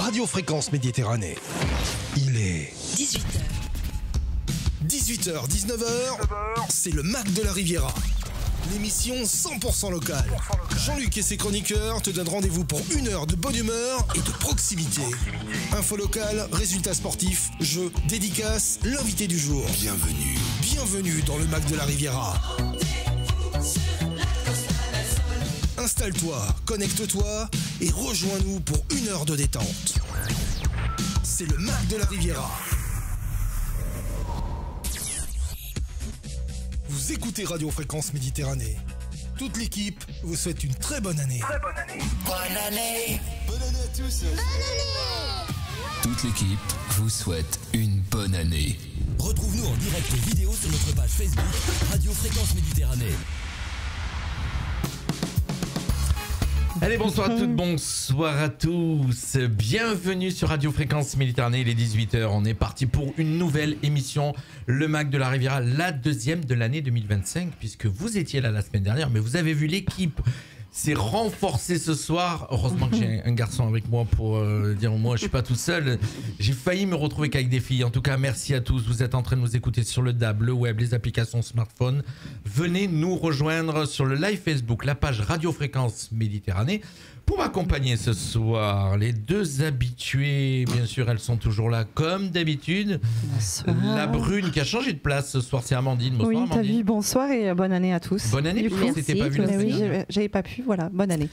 Radio Fréquence Méditerranée. Il est 18h. 18h, 19h, c'est le Mac de la Riviera. L'émission 100% locale. Jean-Luc et ses chroniqueurs te donnent rendez-vous pour une heure de bonne humeur et de proximité. Info locale, résultats sportifs, jeux, dédicaces, l'invité du jour. Bienvenue dans le Mac de la Riviera. Installe-toi, connecte-toi et rejoins-nous pour une heure de détente. C'est le Mac de la Riviera. Vous écoutez Radio Fréquence Méditerranée. Toute l'équipe vous souhaite une très bonne année. Bonne année. Bonne année à tous. Toute l'équipe vous souhaite une bonne année. Retrouve-nous en direct vidéo sur notre page Facebook Radio Fréquence Méditerranée. Allez, bonsoir à toutes, bonsoir à tous. Bienvenue sur Radio Fréquence Méditerranée, il est 18h. On est parti pour une nouvelle émission, le Mac de la Riviera, la deuxième de l'année 2025, puisque vous étiez là la semaine dernière, mais vous avez vu l'équipe s'est renforcée ce soir. Heureusement que j'ai un garçon avec moi pour dire moi je suis pas tout seul. J'ai failli me retrouver qu'avec des filles. En tout cas, merci à tous. Vous êtes en train de nous écouter sur le DAB, le web, les applications smartphone. Venez nous rejoindre sur le live Facebook, la page Radio Fréquence Méditerranée. Pour m'accompagner ce soir, les deux habitués, bien sûr, elles sont toujours là comme d'habitude. Bonsoir. La brune qui a changé de place ce soir, c'est Amandine. Bonsoir, Oui, t'as Amandine. vu, bonsoir et bonne année à tous. Bonne année, Du parce coup, qu'on s'était pas vu la mais semaine oui, dernière. j'avais pas pu, voilà, bonne année.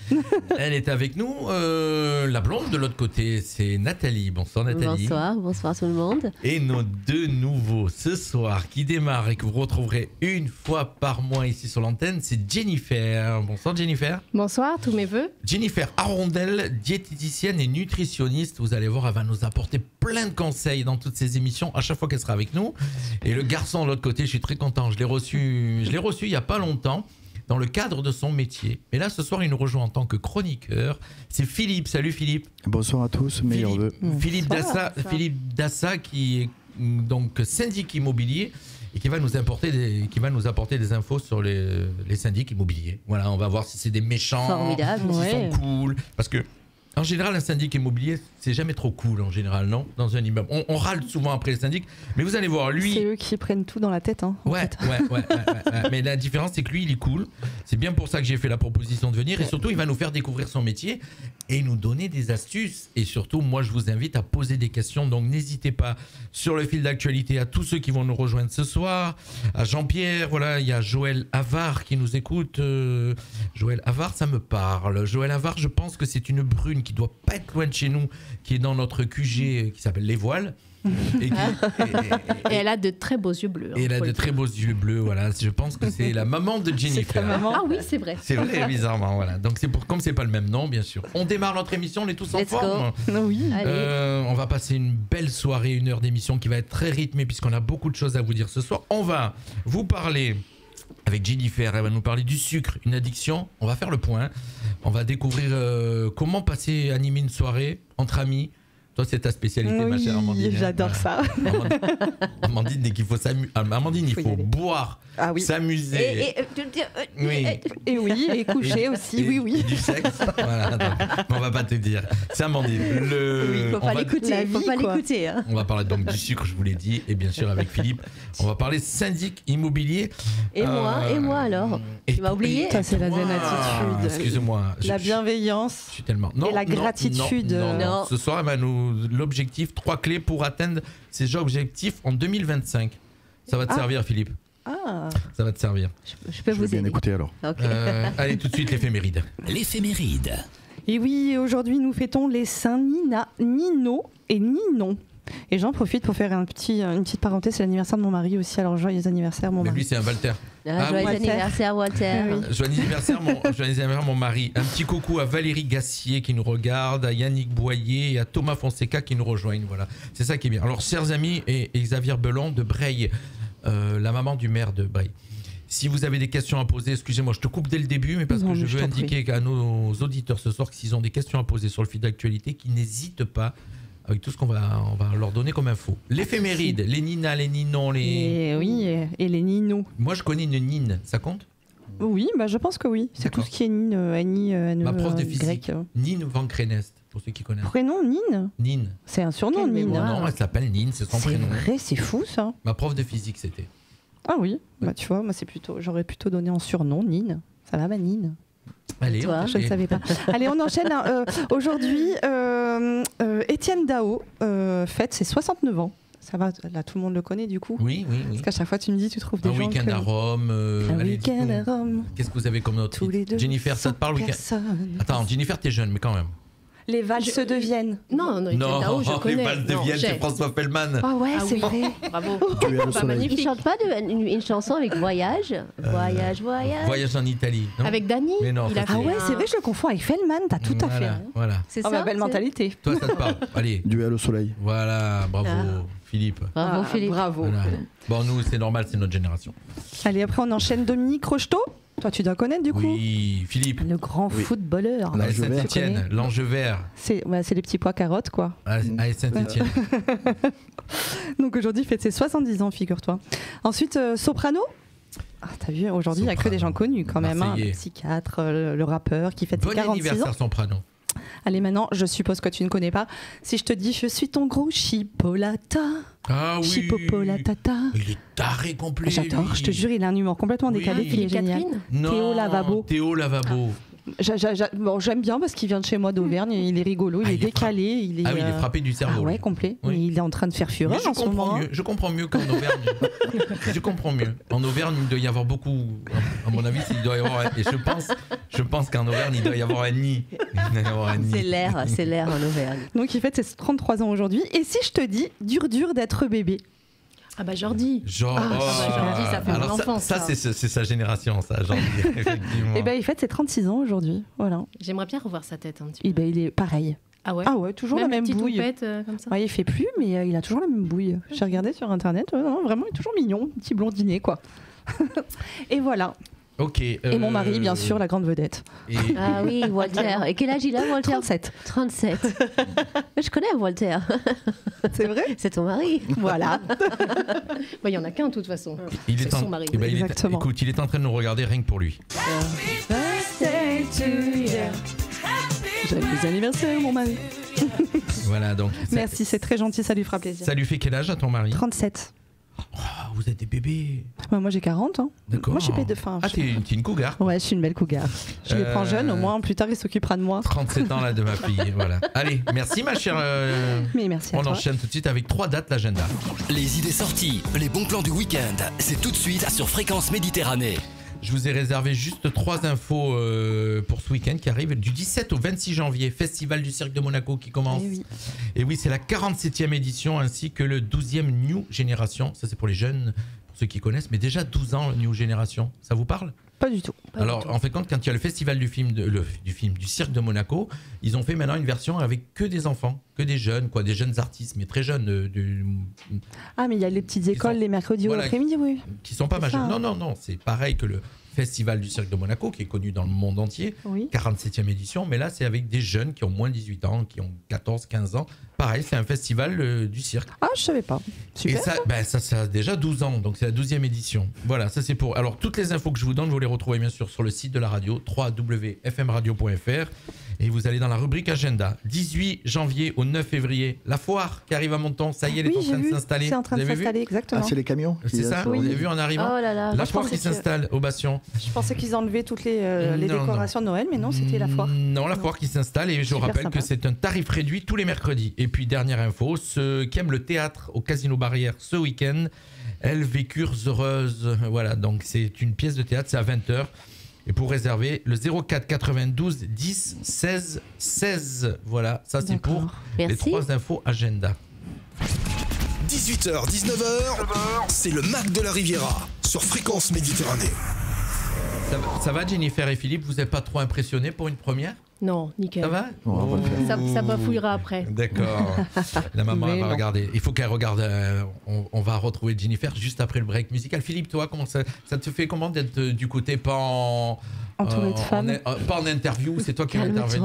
Elle est avec nous. La blonde de l'autre côté, c'est Nathalie. Bonsoir Nathalie. Bonsoir tout le monde. Et nos deux nouveaux ce soir qui démarrent et que vous retrouverez une fois par mois ici sur l'antenne, c'est Jennifer. Bonsoir Jennifer. Bonsoir, tous mes vœux. Jennifer Arondel, diététicienne et nutritionniste. Vous allez voir, elle va nous apporter plein de conseils dans toutes ces émissions à chaque fois qu'elle sera avec nous. Et le garçon de l'autre côté, je suis très content. Je l'ai reçu il y a pas longtemps dans le cadre de son métier. Mais là, ce soir, il nous rejoint en tant que chroniqueur. C'est Philippe. Salut Philippe. Bonsoir à tous, meilleurs vœux. Philippe Dassa qui est donc syndic immobilier et qui va nous apporter des infos sur les syndics immobiliers. Voilà, on va voir si c'est des méchants, Formidable. s'ils Ouais. sont cool. Parce que en général, un syndic immobilier, c'est jamais trop cool en général, non? Dans un immeuble. On râle souvent après les syndics, mais vous allez voir, lui... C'est eux qui prennent tout dans la tête. Hein, en Ouais, fait. ouais. Mais la différence, c'est que lui, il est cool. C'est bien pour ça que j'ai fait la proposition de venir. Et surtout, il va nous faire découvrir son métier et nous donner des astuces. Et surtout, moi, je vous invite à poser des questions. Donc, n'hésitez pas sur le fil d'actualité à tous ceux qui vont nous rejoindre ce soir. À Jean-Pierre, voilà, il y a Joël Havard qui nous écoute. Joël Havard, ça me parle. Joël Havard, je pense que c'est une brune qui doit pas être loin de chez nous, qui est dans notre QG qui s'appelle Les Voiles. Et Et elle a de très beaux yeux bleus. et elle a de très beaux yeux bleus, voilà. Je pense que c'est la maman de Jennifer. C'est ta maman. Ah oui, c'est vrai. C'est vrai, bizarrement, voilà. Donc comme c'est pas le même nom, bien sûr. On démarre notre émission, on est tous en Let's forme. Oui. Allez. On va passer une belle soirée, une heure d'émission qui va être très rythmée puisqu'on a beaucoup de choses à vous dire ce soir. On va vous parler avec Jennifer, elle va nous parler du sucre, une addiction. On va faire le point. On va découvrir comment animer une soirée entre amis. Toi, c'est ta spécialité, ma chère Amandine. Oui, j'adore Voilà. ça. Amandine, dès qu'il faut s'amuser. Amandine, il Faut y faut aller. boire, Ah oui. s'amuser. Oui. Et oui, et coucher aussi, Et oui. du sexe. Voilà, donc, on va pas te dire. C'est Amandine. Faut on pas va- l'écouter. La Faut vie, pas quoi. l'écouter. Hein. On va parler donc du sucre, je vous l'ai dit, et bien sûr avec Philippe, on va parler syndic immobilier. Et moi alors. Et Tu m'as oublié. Ça, c'est la toi, zen attitude. Excusez-moi. La je bienveillance. suis tellement. Et la gratitude. Non. Ce soir, elle va l'objectif 3 clés pour atteindre ces objectifs en 2025. Ça va te servir, Philippe. Ah, Ça va te servir. Je peux Je vais vous bien aider. écouter alors. Ok. Allez, tout de suite, l'éphéméride. L'éphéméride. et oui, aujourd'hui nous fêtons les saints Nino et Ninon. Et j'en profite pour faire une petite parenthèse, c'est l'anniversaire de mon mari aussi, alors joyeux anniversaire mon Mais mari. lui, c'est un Walter. Joyeux Walter. anniversaire, Walter. Ah oui. Joyeux anniversaire, mon mari. Un petit coucou à Valérie Gassier qui nous regarde, à Yannick Boyer et à Thomas Fonseca qui nous rejoignent. Voilà, c'est ça qui est bien. Alors, chers amis, et Xavier Belon de Breil, la maman du maire de Breil. Si vous avez des questions à poser, excusez-moi, je te coupe dès le début, mais parce Non, que je mais je veux t'en prie. indiquer à nos auditeurs ce soir que s'ils ont des questions à poser sur le fil d'actualité, qu'ils n'hésitent pas avec tout ce qu'on va leur donner comme info. L'éphéméride, les Nina, les Ninon, les... Et oui, et les Ninos. Moi, je connais une Nine, ça compte? Oui, bah je pense que oui. C'est tout D'accord. ce qui est Nine, Annie, Ma prof de grec. physique, Nine Van Krenest. pour ceux qui connaissent. Prénom Nine. Nine. C'est un surnom, Quelle Nine. mémoire. Non, elle s'appelle Nine, c'est son C'est prénom. vrai, c'est fou ça. Ma prof de physique, c'était. Ah oui, bah tu vois, moi j'aurais plutôt donné en surnom Nine. Ça va, ma Nine. Allez, Toi, on Je ne savais pas. Allez, on enchaîne. Aujourd'hui, Étienne Dao fête ses 69 ans. Ça va, là tout le monde le connaît du coup. Oui. Parce qu'à chaque fois tu me dis, tu trouves des Un gens week-end que... à Rome. Un allez, week-end à dites-nous. Rome. Qu'est-ce que vous avez comme autre Tous les titre deux. Jennifer, ça te parle week-end Personne. Attends, Jennifer, t'es jeune, mais quand même. Les valses de Vienne. Non, Étienne Dao, je connais. les balles de Non, Vienne, j'ai. c'est François Fellman. Ah ouais, Ah c'est oui. vrai. Bravo. Duel au Bah, soleil. magnifique. Il chante pas une chanson avec Voyage Voyage. Voyage en Italie. Non Avec Dany, Mais non, il ça, a c'est- Ah fait ouais, un- c'est vrai, je le confonds avec Feldman. T'as tout à fait. Voilà, voilà. C'est Oh, ça ma belle c'est- mentalité. Toi, ça te parle. Allez, Duel au soleil. voilà, bravo, Philippe. Bravo Ah, Philippe. Bravo. Voilà. Bon, nous, c'est normal, c'est notre génération. Allez, après on enchaîne Dominique Rocheteau. Toi, tu dois connaître du coup. Oui, Philippe. Le grand Oui. footballeur. Là, AS je vais. Saint-Etienne, l'Ange vert. C'est les petits pois carottes, quoi. AS Saint-Etienne. Donc aujourd'hui, il fête ses 70 ans, figure-toi. Ensuite, Soprano. Ah, t'as vu, aujourd'hui, il n'y a que des gens connus quand même. Hein. Marseillais. Le psychiatre, le rappeur qui fête Bon ses 46 ans. anniversaire, Soprano. Allez, maintenant, je suppose que tu ne connais pas. Si je te dis, je suis ton gros chipolata. Ah oui. Chipopolatata. Il est taré complet. J'adore, lui. je te jure, il a un humour complètement Oui. décalé, il est Philippe génial. Catherine. Non, Théo Lavabo. Théo Lavabo. Bon, j'aime bien parce qu'il vient de chez moi d'Auvergne, il est rigolo, il Ah, est il est décalé. Il est, Ah oui, il est frappé du cerveau. Ah ouais, lui. complet. Oui. Il est en train de faire Mais fureur en ce moment. je comprends mieux qu'en Auvergne. Je comprends mieux. En Auvergne, il doit y avoir beaucoup. À mon avis, il doit y avoir. Et je pense qu'en Auvergne, il doit y avoir un nid. Il doit y avoir un nid. C'est l'air en Auvergne. Donc il fête ses 33 ans aujourd'hui. Et si je te dis, dur d'être bébé. Ah bah Jordi. Genre, Ah, Jordi, ça fait alors mon enfance, ça, ça. c'est sa génération, ça, Jordi, effectivement. Et ben il fête ses 36 ans aujourd'hui. Voilà. J'aimerais bien revoir sa tête un petit peu. Et ben il est pareil. Ah ouais. Ah ouais, toujours la même petite bouille. houppette comme ça. Ouais, il fait plus, mais il a toujours la même bouille. J'ai regardé sur internet, non, vraiment, il est toujours mignon, petit blondinet quoi. Et voilà. Ok. Et mon mari, bien sûr, la grande vedette. Et- Ah oui, Walter. Et quel âge il a, Walter 37. 37. Mais je connais Walter. C'est vrai. C'est ton mari. Voilà. Bah, il y en a qu'un de toute façon. il C'est est en, son mari. eh ben, Exactement. écoute, il est en train de nous regarder rien que pour lui. Joyeux anniversaire, mon mari. Voilà, donc. Merci, c'est très gentil, ça lui fera plaisir. Ça lui fait quel âge à ton mari 37. Ah, vous êtes des bébés. Moi j'ai 40. Hein. D'accord. Moi je suis pas de fin. Ah, t'es une cougar. Ouais, je suis une belle cougar. Je les prends jeunes, au moins plus tard il s'occupera de moi. 37 ans là de ma fille. Voilà. Allez, merci ma chère. Mais merci à On toi. enchaîne tout de suite avec 3 dates l'agenda. Les idées sorties, les bons plans du week-end, c'est tout de suite sur Fréquence Méditerranée. Je vous ai réservé juste 3 infos pour ce week-end qui arrive du 17 au 26 janvier. Festival du Cirque de Monaco qui commence. Eh oui. Et oui, c'est la 47e édition ainsi que le 12e New Génération. Ça, c'est pour les jeunes, pour ceux qui connaissent. Mais déjà 12 ans, New Génération. Ça vous parle ? Pas du tout. Alors, en fait, quand il y a le festival du Cirque de Monaco, ils ont fait maintenant une version avec que des enfants, que des jeunes, quoi, des jeunes artistes, mais très jeunes, Ah, mais il y a les petites écoles sont- les mercredis voilà, ou l'après-midi, oui. qui sont pas C'est majeurs. ça. Non, c'est pareil que le festival du Cirque de Monaco, qui est connu dans le monde entier. Oui. 47e édition, mais là c'est avec des jeunes qui ont moins de 18 ans, qui ont 14, 15 ans. Pareil, c'est un festival du cirque. Ah, je savais pas. Super. Et ça a déjà 12 ans, donc c'est la 12e édition. Voilà, ça c'est pour... Alors toutes les infos que je vous donne, vous les retrouvez bien sûr sur le site de la radio, www.fmradio.fr, et vous allez dans la rubrique agenda. 18 janvier au 9 février, la foire qui arrive à Monton, ça y est, elle est Oui, en j'ai train de vu. s'installer. C'est en train Vous de avez vu s'installer, Ah, exactement. c'est les camions C'est ça, sur- vous avez vu en arrivant Oh là là. la je foire pensais qui que- s'installe au Bastion. Je pensais qu'ils enlevaient toutes les Non, décorations de Noël, mais non, c'était la foire. Non, la foire qui s'installe et je Super rappelle sympa. que c'est un tarif réduit tous les mercredis. Et puis dernière info, ceux qui aiment le théâtre au Casino Barrière ce week-end, elles vécurent heureuses. Voilà, donc c'est une pièce de théâtre, c'est à 20h. Et pour réserver, le 04 92 10 16 16. Voilà, ça c'est pour D'accord. les Merci. 3 infos agenda. 18h, 19h, c'est le Mac de la Riviera sur Fréquence Méditerranée. Ça va Jennifer et Philippe, vous n'êtes pas trop impressionnés pour une première? Non, nickel. Ça va? Bon, on va le faire. Ça bafouillera après. D'accord. La maman elle Mais va non. regarder. Il faut qu'elle regarde. On va retrouver Jennifer juste après le break musical. Philippe, toi, comment ça te fait comment d'être du côté pas en Entouré de femmes. pas en interview, c'est toi qui vas intervenir.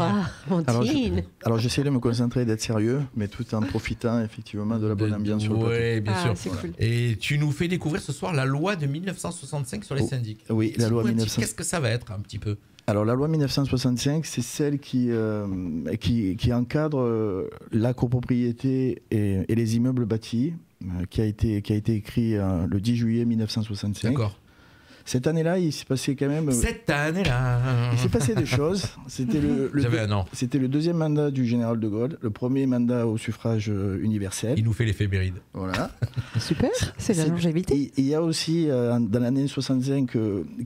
Calme-toi, Montine. Alors j'essaie de me concentrer et d'être sérieux, mais tout en profitant effectivement de la bonne ambiance sur le plateau. Oui, bien Ah, sûr. c'est cool. Et tu nous fais découvrir ce soir la loi de 1965 sur les syndics. Oui, la loi Dis-moi, 1900. Qu'est-ce que ça va être un petit peu? Alors la loi 1965, c'est celle qui encadre la copropriété et les immeubles bâtis, qui a été écrit le 10 juillet 1965. D'accord. Cette année-là, il s'est passé quand même... Cette année-là... Il s'est passé des choses. C'était J'avais un an. C'était le deuxième mandat du général de Gaulle, le premier mandat au suffrage universel. Il nous fait l'éphéméride. Voilà. Super, c'est la longévité. Il y a aussi, dans l'année 65,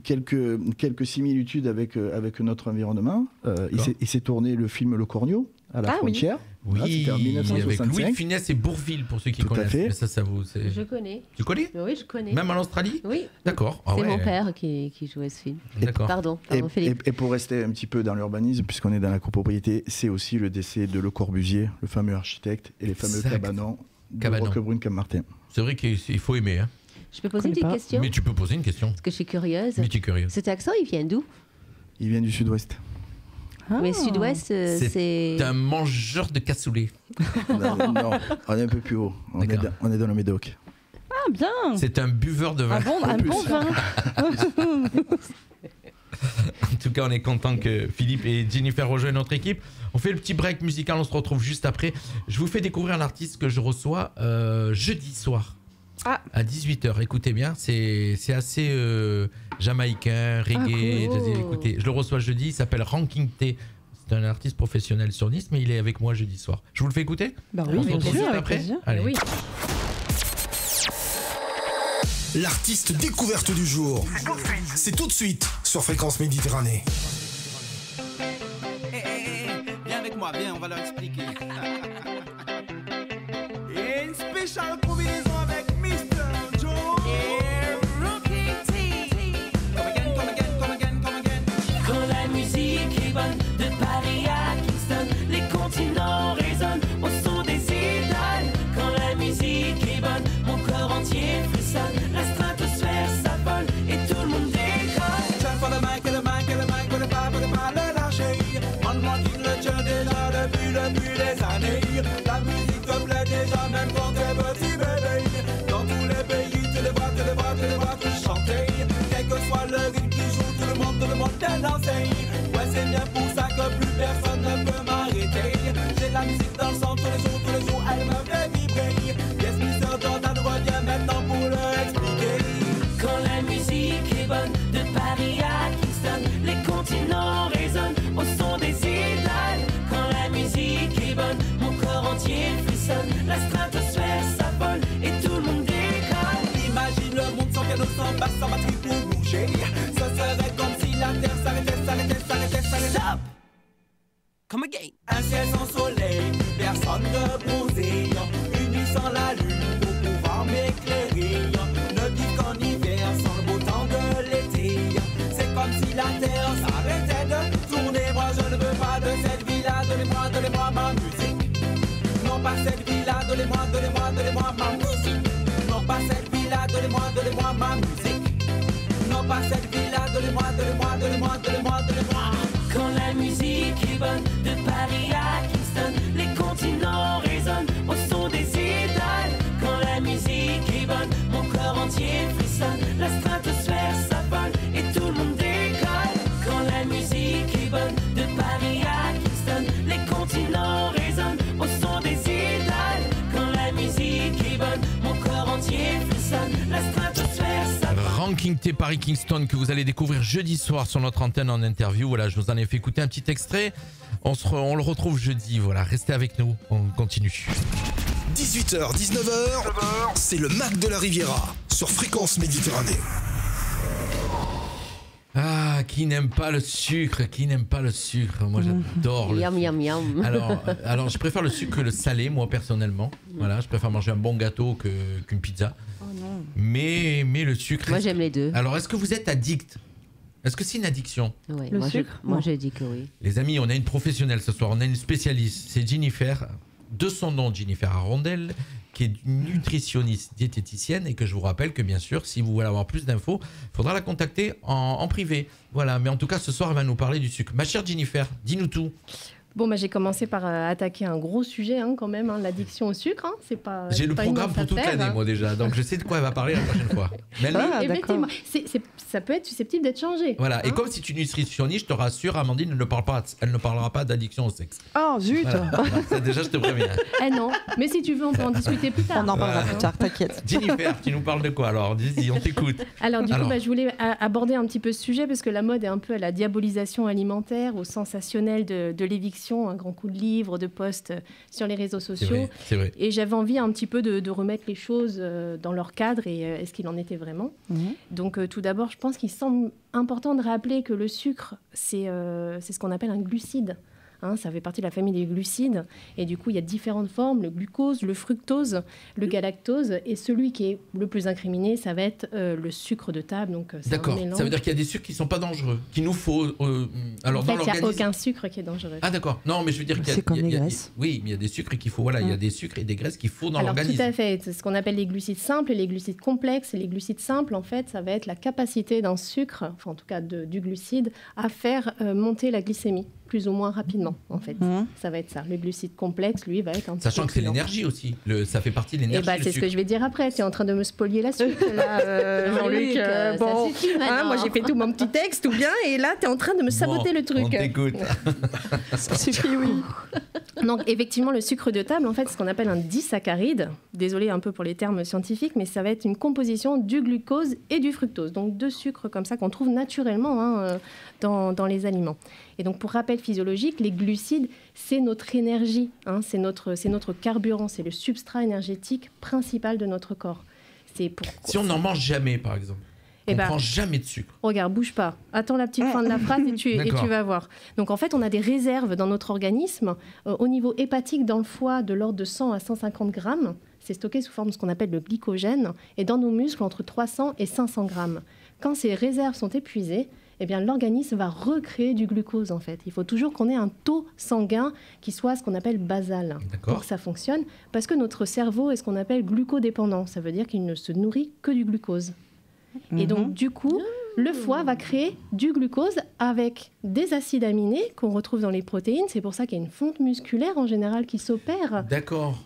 quelques similitudes avec notre environnement. Il s'est tourné le film Le Cornio, à la frontière. Oui, voilà, c'était en 1965. avec Louis de Funès et Bourville, pour ceux qui Tout à connaissent. fait. Mais ça vous... Je connais. Tu connais? Oui, je connais. Même en Australie? Oui. D'accord. Ah C'est ouais. mon père qui jouait ce film. D'accord. Pardon, Philippe. Et pour rester un petit peu dans l'urbanisme, puisqu'on est dans la copropriété, c'est aussi le décès de Le Corbusier, le fameux architecte, et les fameux Exact. cabanons de Cabanon. Roquebrune-Cap-Martin. C'est vrai qu'il faut aimer. Hein. Je peux poser une petite question? Mais tu peux poser une question. Parce que je suis curieuse. Mais tu es curieuse. Cet accent, il vient d'où? Il vient du sud-ouest. Mais sud-ouest, c'est... un mangeur de cassoulet. Non, on est un peu plus haut. On est dans le Médoc. Ah, bien. C'est un buveur de vin. Un bon vin. En tout cas, on est content que Philippe et Jennifer rejoignent notre équipe. On fait le petit break musical, on se retrouve juste après. Je vous fais découvrir l'artiste que je reçois jeudi soir. À 18h, écoutez bien, c'est assez jamaïcain, reggae. Cool. Écoutez, je le reçois jeudi, il s'appelle Ranking T. C'est un artiste professionnel sur Nice, mais il est avec moi jeudi soir. Je vous le fais écouter? Bah oui, On se bien retrouve sûr, juste avec après. plaisir. Allez. Oui. L'artiste découverte du jour. C'est tout de suite sur Fréquence Méditerranée. Viens avec moi, viens, on va leur expliquer. Et une spéciale combinaison avec Mr. Joe et Rookie T. Come again. Quand la musique est bonne, de Paris à Kingston, les continents résonnent au son des idoles. Quand la musique est bonne, mon corps entier frissonne, la stratosphère s'affole et tout le monde décolle. Tiens pour le mic, le pas le lâcher. On m'en le tien déjà depuis des années. La musique te plaît déjà même quand t'es petit bébé. Dans tous les pays, tu les vois tous chanter. Quel que soit le rythme qui joue, tout le monde vient danser. Ouais, c'est bien pour ça que plus personne ne peut m'arrêter. J'ai la musique dans le sang tous les jours, elle me fait vibrer. Yes, Mr. Jordan revient maintenant pour le expliquer. Quand la musique est bonne, de Paris à Kingston, les continents résonnent au son des idoles. Quand la musique est bonne, mon corps entier frissonne, la stratosphère s'affole et tout le monde décolle. Imagine le monde sans piano, sans basse, sans batterie pour bouger. Ce serait comme si la terre s'arrêtait. Stop! Come again. Un ciel sans soleil, personne ne bronzer. Une nuit sans la lune pour pouvoir m'éclairer. Ne vivre qu'en hiver sans le beau temps de l'été. C'est comme si la terre s'arrêtait de tourner. Moi je ne veux pas de cette vie-là, donnez-moi ma musique. Non pas cette vie-là, donnez-moi ma musique. Non pas cette vie-là, donnez-moi ma musique. Non pas cette vie-là, donnez-moi. Quand la musique est bonne, de Paris à Kingston, les continents résonnent au son des idoles. Quand la musique est bonne, mon corps entier frissonne, la stratosphère s'affole et tout le monde décolle. Quand la musique est bonne, de Paris à Kingston, les continents résonnent au son des idoles. Quand la musique est bonne, mon corps entier frissonne, la stratosphère s'affole. Ranking T Paris Kingston que vous allez découvrir jeudi soir sur notre antenne en interview. Voilà, je vous en ai fait écouter un petit extrait. On le retrouve jeudi. Voilà, restez avec nous. On continue. 18h, 19h, c'est le Mac de la Riviera sur Fréquence Méditerranée. Ah, qui n'aime pas le sucre? Moi, j'adore le Yum, yum, yum. Alors, je préfère le sucre que le salé, moi, personnellement. Voilà, je préfère manger un bon gâteau qu'une pizza. Oh non. Mais le sucre... Moi, j'aime les deux. Alors, est-ce que vous êtes addict? Est-ce que c'est une addiction? Ouais, Le moi, sucre? moi, je dis que oui. Les amis, on a une professionnelle ce soir, on a une spécialiste, c'est Jennifer, de son nom Jennifer Arondel, qui est nutritionniste diététicienne et que je vous rappelle que bien sûr, si vous voulez avoir plus d'infos, il faudra la contacter en privé. Voilà, mais en tout cas, ce soir, elle va nous parler du sucre. Ma chère Jennifer, dis-nous tout. Bon, j'ai commencé par attaquer un gros sujet quand même, l'addiction au sucre. C'est pas. J'ai le pas programme immense pour à toute faire, l'année, moi déjà, donc je sais de quoi elle va parler la prochaine fois. Mais elle- Effectivement, ça peut être susceptible d'être changé. Voilà, et comme c'est une nutritionniste, je te rassure, Amandine elle ne parlera pas d'addiction au sexe. Oh zut Voilà. Ça, déjà, je te préviens. Non, mais si tu veux, on peut en discuter plus tard. On en parlera Voilà. plus tard, t'inquiète. Jennifer, tu nous parles de quoi alors? Dis-y, on t'écoute. Alors du coup, je voulais aborder un petit peu ce sujet parce que la mode est un peu à la diabolisation alimentaire, au sensationnel de l'éviction, un grand coup de livre, de posts sur les réseaux sociaux. C'est vrai. Et j'avais envie un petit peu de remettre les choses dans leur cadre et est-ce qu'il en était vraiment. Donc tout d'abord, je pense qu'il semble important de rappeler que le sucre, c'est ce qu'on appelle un glucide. Ça fait partie de la famille des glucides. Et du coup, il y a différentes formes, le glucose, le fructose, le galactose. Et celui qui est le plus incriminé, ça va être le sucre de table. Donc, D'accord, ça veut dire qu'il y a des sucres qui ne sont pas dangereux, qu'il nous faut... alors en dans fait, il n'y a l'organisme... aucun sucre qui est dangereux. Ah d'accord, non mais je veux dire qu'il y a... C'est comme les il y a- graisses. Oui, mais il y a des sucres qu'il faut, voilà, il y a des sucres et des graisses qu'il faut dans Alors l'organisme. tout à fait, c'est ce qu'on appelle les glucides simples et les glucides complexes. Et les glucides simples, en fait, ça va être la capacité d'un sucre, enfin en tout cas du glucide, à faire monter la glycémie plus ou moins rapidement, en fait. Ça va être ça. Le glucide complexe, lui, va être un petit Sachant peu que c'est plus lent. l'énergie aussi, ça fait partie de Et l'énergie. le c'est ce sucre. que je vais dire après. Tu es en train de me spolier la suite, là, Jean-Luc. ça Bon, suffit maintenant. moi j'ai fait tout mon petit texte, tout bien, et là tu es en train de me saboter Bon, le truc. On t'écoute. Ça suffit, oui. Donc effectivement, le sucre de table, en fait, c'est ce qu'on appelle un disaccharide. Désolé un peu pour les termes scientifiques, mais ça va être une composition du glucose et du fructose. Donc deux sucres comme ça qu'on trouve naturellement dans les aliments. Et donc pour rappel physiologique, les glucides, c'est notre énergie, c'est notre carburant, c'est le substrat énergétique principal de notre corps. C'est pour... Si on n'en mange jamais, par exemple, on prend jamais de sucre. Regarde, bouge pas. Attends la petite fin de la phrase et tu vas voir. Donc en fait, on a des réserves dans notre organisme au niveau hépatique dans le foie de l'ordre de 100 à 150 grammes. C'est stocké sous forme de ce qu'on appelle le glycogène. Et dans nos muscles, entre 300 et 500 grammes. Quand ces réserves sont épuisées, eh bien, l'organisme va recréer du glucose, en fait. Il faut toujours qu'on ait un taux sanguin qui soit ce qu'on appelle basal pour que ça fonctionne, parce que notre cerveau est ce qu'on appelle glucodépendant. Ça veut dire qu'il ne se nourrit que du glucose. Et donc, du coup, le foie va créer du glucose avec des acides aminés qu'on retrouve dans les protéines. C'est pour ça qu'il y a une fonte musculaire, en général, qui s'opère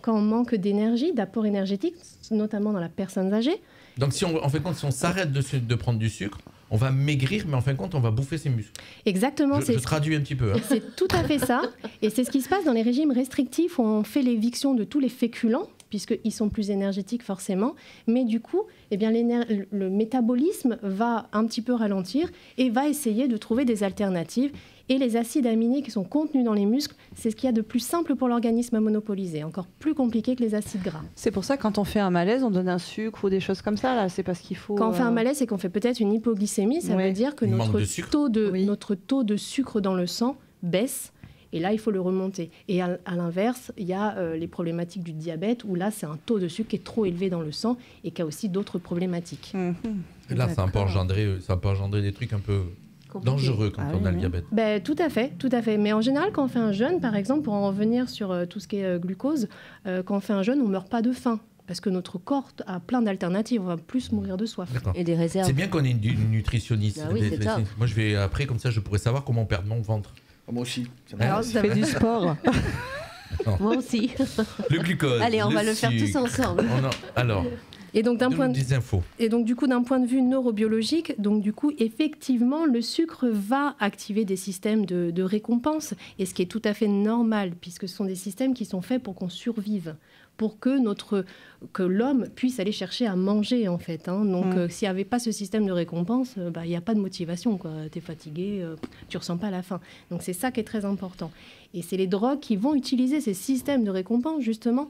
quand on manque d'énergie, d'apport énergétique, notamment dans la personne âgée. Donc si on s'arrête de prendre du sucre, on va maigrir, mais en fin de compte, on va bouffer ses muscles. Exactement. Je traduis un petit peu. C'est tout à fait ça. Et c'est ce qui se passe dans les régimes restrictifs où on fait l'éviction de tous les féculents, puisqu'ils sont plus énergétiques forcément. Mais du coup, eh bien, le métabolisme va un petit peu ralentir et va essayer de trouver des alternatives. Et les acides aminés qui sont contenus dans les muscles, c'est ce qu'il y a de plus simple pour l'organisme à monopoliser, encore plus compliqué que les acides gras. C'est pour ça que quand on fait un malaise, on donne un sucre ou des choses comme ça, là. C'est parce qu'il faut... Quand on fait un malaise, c'est qu'on fait peut-être une hypoglycémie. Ça veut dire que notre taux de sucre dans le sang baisse. Et là, il faut le remonter. Et à l'inverse, il y a les problématiques du diabète, où là, c'est un taux de sucre qui est trop élevé dans le sang et qui a aussi d'autres problématiques. Et là, ça peut engendrer des trucs un peu dangereux quand on a le diabète. Tout à fait. Mais en général, quand on fait un jeûne, par exemple, pour en revenir sur tout ce qui est glucose, quand on fait un jeûne, on ne meurt pas de faim. Parce que notre corps a plein d'alternatives, on va plus mourir de soif. Et des réserves. C'est bien qu'on ait une nutritionniste. Oui, c'est top. Moi, je vais après, comme ça, je pourrais savoir comment perdre mon ventre. Moi aussi. Alors, ça fait du sport. Moi aussi. Le glucose. Allez, on va le faire tous sucre. ensemble. Alors, et donc d'un point de vue neurobiologique, donc du coup effectivement le sucre va activer des systèmes de récompense, et ce qui est tout à fait normal puisque ce sont des systèmes qui sont faits pour qu'on survive, pour que l'homme puisse aller chercher à manger en fait. Donc s'il n'y avait pas ce système de récompense, il n'y a pas de motivation, quoi. T'es fatigué, tu ressens pas la faim. Donc c'est ça qui est très important. Et c'est les drogues qui vont utiliser ces systèmes de récompense justement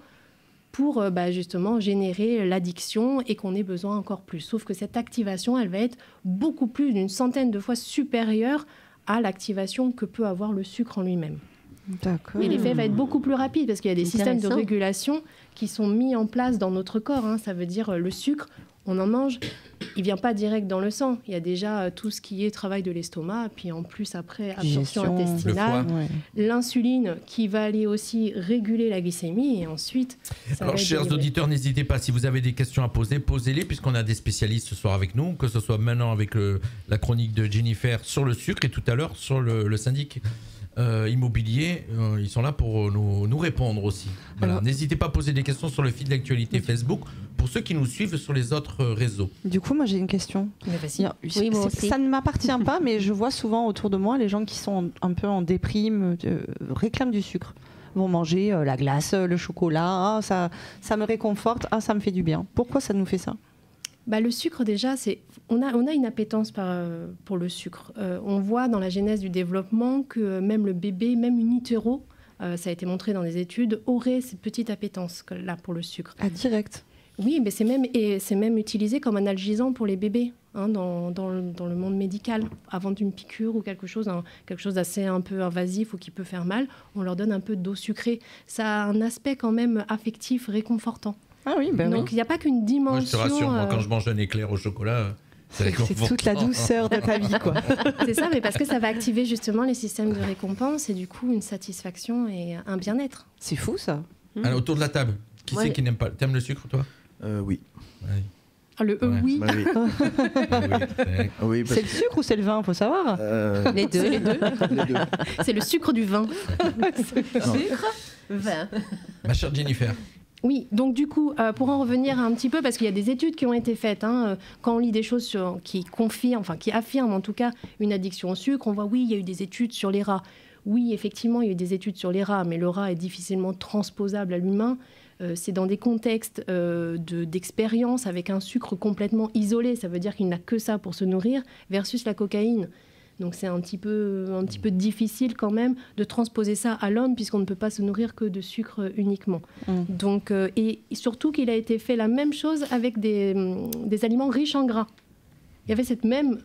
pour justement générer l'addiction et qu'on ait besoin encore plus. Sauf que cette activation, elle va être beaucoup plus d'une centaine de fois supérieure à l'activation que peut avoir le sucre en lui-même. D'accord. Et l'effet va être beaucoup plus rapide parce qu'il y a des systèmes de régulation qui sont mis en place dans notre corps. Ça veut dire le sucre, on en mange, il ne vient pas direct dans le sang. Il y a déjà tout ce qui est travail de l'estomac, puis en plus après absorption intestinale, l'insuline qui va aller aussi réguler la glycémie et ensuite... Alors chers auditeurs, n'hésitez pas, si vous avez des questions à poser, posez-les puisqu'on a des spécialistes ce soir avec nous, que ce soit maintenant avec la chronique de Jennifer sur le sucre et tout à l'heure sur le syndic immobilier, ils sont là pour nous répondre aussi. Voilà. N'hésitez pas à poser des questions sur le fil d'actualité Facebook pour ceux qui nous suivent sur les autres réseaux. Du coup, moi j'ai une question. Mais vas-y. Oui, moi aussi. Ça ne m'appartient pas, mais je vois souvent autour de moi les gens qui sont un peu en déprime, réclament du sucre. Vont manger la glace, le chocolat, ça me réconforte, ça me fait du bien. Pourquoi ça nous fait ça ? Le sucre, déjà, on a une appétence pour le sucre. On voit dans la genèse du développement que même le bébé, même in utero, ça a été montré dans des études, aurait cette petite appétence-là pour le sucre. Ah, direct. Oui, mais c'est même utilisé comme analgésant pour les bébés dans le monde médical. Avant d'une piqûre ou quelque chose d'assez un peu invasif ou qui peut faire mal, on leur donne un peu d'eau sucrée. Ça a un aspect quand même affectif, réconfortant. Ah oui, donc il n'y a pas qu'une dimension... Moi, je te rassure, moi, quand je mange un éclair au chocolat... C'est toute la douceur de ta vie, quoi. C'est ça, mais parce que ça va activer justement les systèmes de récompense et du coup une satisfaction et un bien-être. C'est fou, ça. Alors, autour de la table, qui c'est qui n'aime pas ? T'aimes le sucre, toi ? Oui. Ouais. Oui. Bah, oui. Oui, c'est le sucre ou c'est le vin, faut savoir. Les deux. Les deux. C'est le sucre du vin. Sucre, vin. Ma chère Jennifer. Oui, donc du coup, pour en revenir un petit peu, parce qu'il y a des études qui ont été faites, quand on lit des choses qui affirment en tout cas une addiction au sucre, on voit oui, il y a eu des études sur les rats. Oui, effectivement, il y a eu des études sur les rats, mais le rat est difficilement transposable à l'humain. C'est dans des contextes d'expérience avec un sucre complètement isolé, ça veut dire qu'il n'a que ça pour se nourrir, versus la cocaïne. Donc c'est un petit peu difficile quand même de transposer ça à l'homme puisqu'on ne peut pas se nourrir que de sucre uniquement. Donc, et surtout qu'il a été fait la même chose avec des aliments riches en gras. Il y avait cette même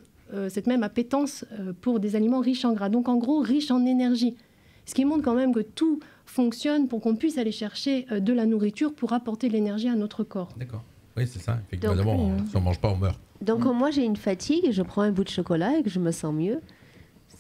appétence pour des aliments riches en gras, donc en gros riches en énergie. Ce qui montre quand même que tout fonctionne pour qu'on puisse aller chercher de la nourriture pour apporter de l'énergie à notre corps. D'accord. Oui, c'est ça. Effectivement, d'abord, si on ne mange pas, on meurt. Donc, quand moi j'ai une fatigue et je prends un bout de chocolat et que je me sens mieux,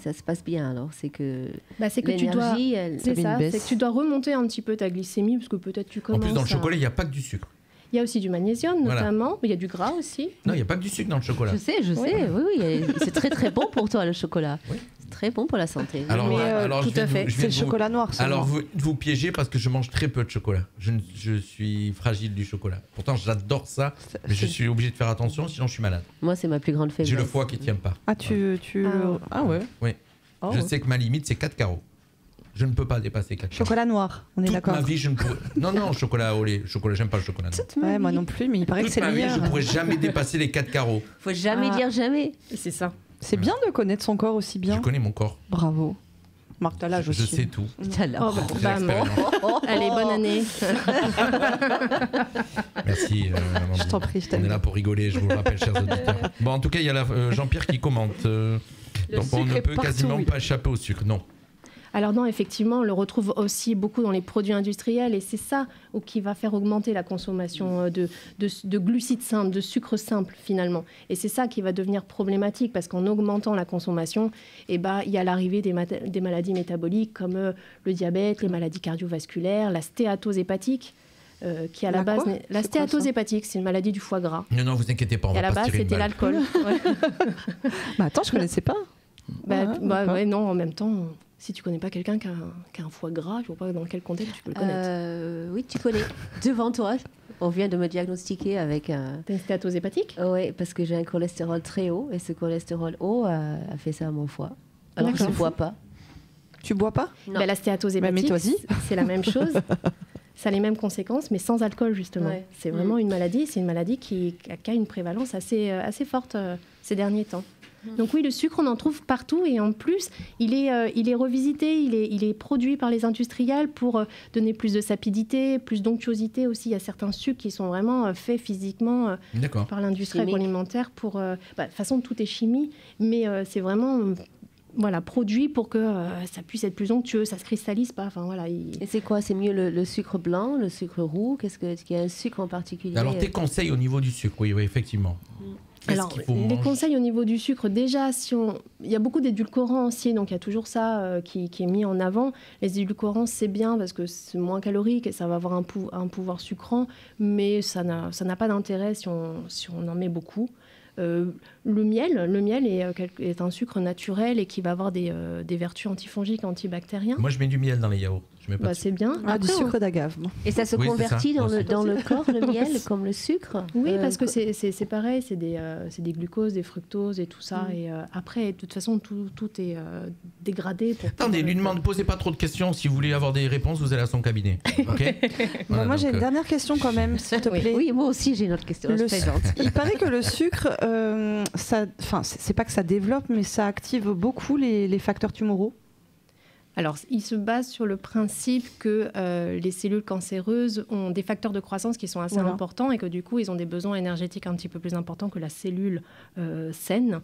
ça se passe bien alors. C'est que l'énergie, c'est que tu dois remonter un petit peu ta glycémie parce que peut-être tu commences. En plus, dans le chocolat, il n'y a pas que du sucre. Il y a aussi du magnésium notamment, mais il y a du gras aussi. Non, il n'y a pas que du sucre dans le chocolat. Je sais, oui. C'est très très bon pour toi le chocolat. Oui. C'est très bon pour la santé. Alors, tout à fait. C'est le chocolat noir. Alors, vous piégez parce que je mange très peu de chocolat. Je suis fragile du chocolat. Pourtant, j'adore ça, mais je suis obligé de faire attention, sinon je suis malade. Moi, c'est ma plus grande faiblesse. J'ai le foie qui ne tient pas. Ah, Ah ouais. Oui. Oh. Je sais que ma limite, c'est 4 carreaux. Je ne peux pas dépasser 4 carreaux. Chocolat noir, on est d'accord. Toute ma vie, je ne pourrais... Non, chocolat au lait. Chocolat, j'aime pas le chocolat noir. Ouais, moi non plus, mais il paraît que c'est le meilleur. Je ne pourrais jamais dépasser les 4 carreaux. Faut jamais dire jamais. C'est ça. C'est bien de connaître son corps aussi bien. Je connais mon corps. Bravo. Marc, t'as l'âge aussi. Je sais tout. Allez, bonne année. Merci. Je t'en prie, je t'aime. On est là pour rigoler, je vous le rappelle, chers auditeurs. Bon, en tout cas, il y a Jean-Pierre qui commente. Donc, on ne peut quasiment pas échapper au sucre. Non. Alors non, effectivement, on le retrouve aussi beaucoup dans les produits industriels et c'est ça qui va faire augmenter la consommation de glucides simples, de sucre simple finalement. Et c'est ça qui va devenir problématique parce qu'en augmentant la consommation, il y a l'arrivée des maladies métaboliques comme le diabète, les maladies cardiovasculaires, la stéatose hépatique. Qui à la base, la stéatose hépatique, c'est une maladie du foie gras. Non, vous inquiétez pas, on va pas se tirer une balle. Et à la base, c'était l'alcool. Bah attends, je connaissais pas. Non, en même temps, si tu connais pas quelqu'un qui a un foie gras, je vois pas dans quel contexte tu peux le connaître. Oui, tu connais. Devant toi, on vient de me diagnostiquer avec T'as une stéatose hépatique ? Oui, parce que j'ai un cholestérol très haut et ce cholestérol haut a fait ça à mon foie. Alors que je ne bois pas. Tu bois pas ? Non. La stéatose hépatique, c'est la même chose. Ça a les mêmes conséquences, mais sans alcool, justement. Ouais. C'est vraiment une maladie. C'est une maladie qui a une prévalence assez forte ces derniers temps. Donc oui, le sucre, on en trouve partout. Et en plus, il est revisité, il est produit par les industriels pour donner plus de sapidité, plus d'onctuosité aussi. Il y a certains sucres qui sont vraiment faits physiquement par l'industrie agroalimentaire. De toute façon, tout est chimie, mais c'est vraiment... produit pour que ça puisse être plus onctueux, ça se cristallise pas. Et c'est quoi ? C'est mieux le sucre blanc, le sucre roux ? Est-ce qu'il y a un sucre en particulier ? Alors, tes conseils au niveau du sucre, oui, effectivement. Alors, les conseils au niveau du sucre, déjà, il y a beaucoup d'édulcorants aussi, donc il y a toujours ça qui est mis en avant. Les édulcorants, c'est bien parce que c'est moins calorique et ça va avoir un pouvoir sucrant, mais ça n'a pas d'intérêt si on en met beaucoup. Le miel est un sucre naturel et qui va avoir des vertus antifongiques, antibactériens. Moi, je mets du miel dans les yaourts. C'est bien. Du sucre d'agave. Et ça se convertit dans le corps, le miel, comme le sucre. Oui, parce que c'est pareil, c'est des glucoses, des fructoses et tout ça. Et après, de toute façon, tout est dégradé. Attendez, posez pas trop de questions. Si vous voulez avoir des réponses, vous allez à son cabinet. Okay. Voilà, moi, j'ai une dernière question quand même, s'il te plaît. Oui, moi aussi, j'ai une autre question. Il paraît que le sucre, c'est pas que ça développe, mais ça active beaucoup les facteurs tumoraux. Alors, il se base sur le principe que les cellules cancéreuses ont des facteurs de croissance qui sont assez importants et que du coup, ils ont des besoins énergétiques un petit peu plus importants que la cellule saine.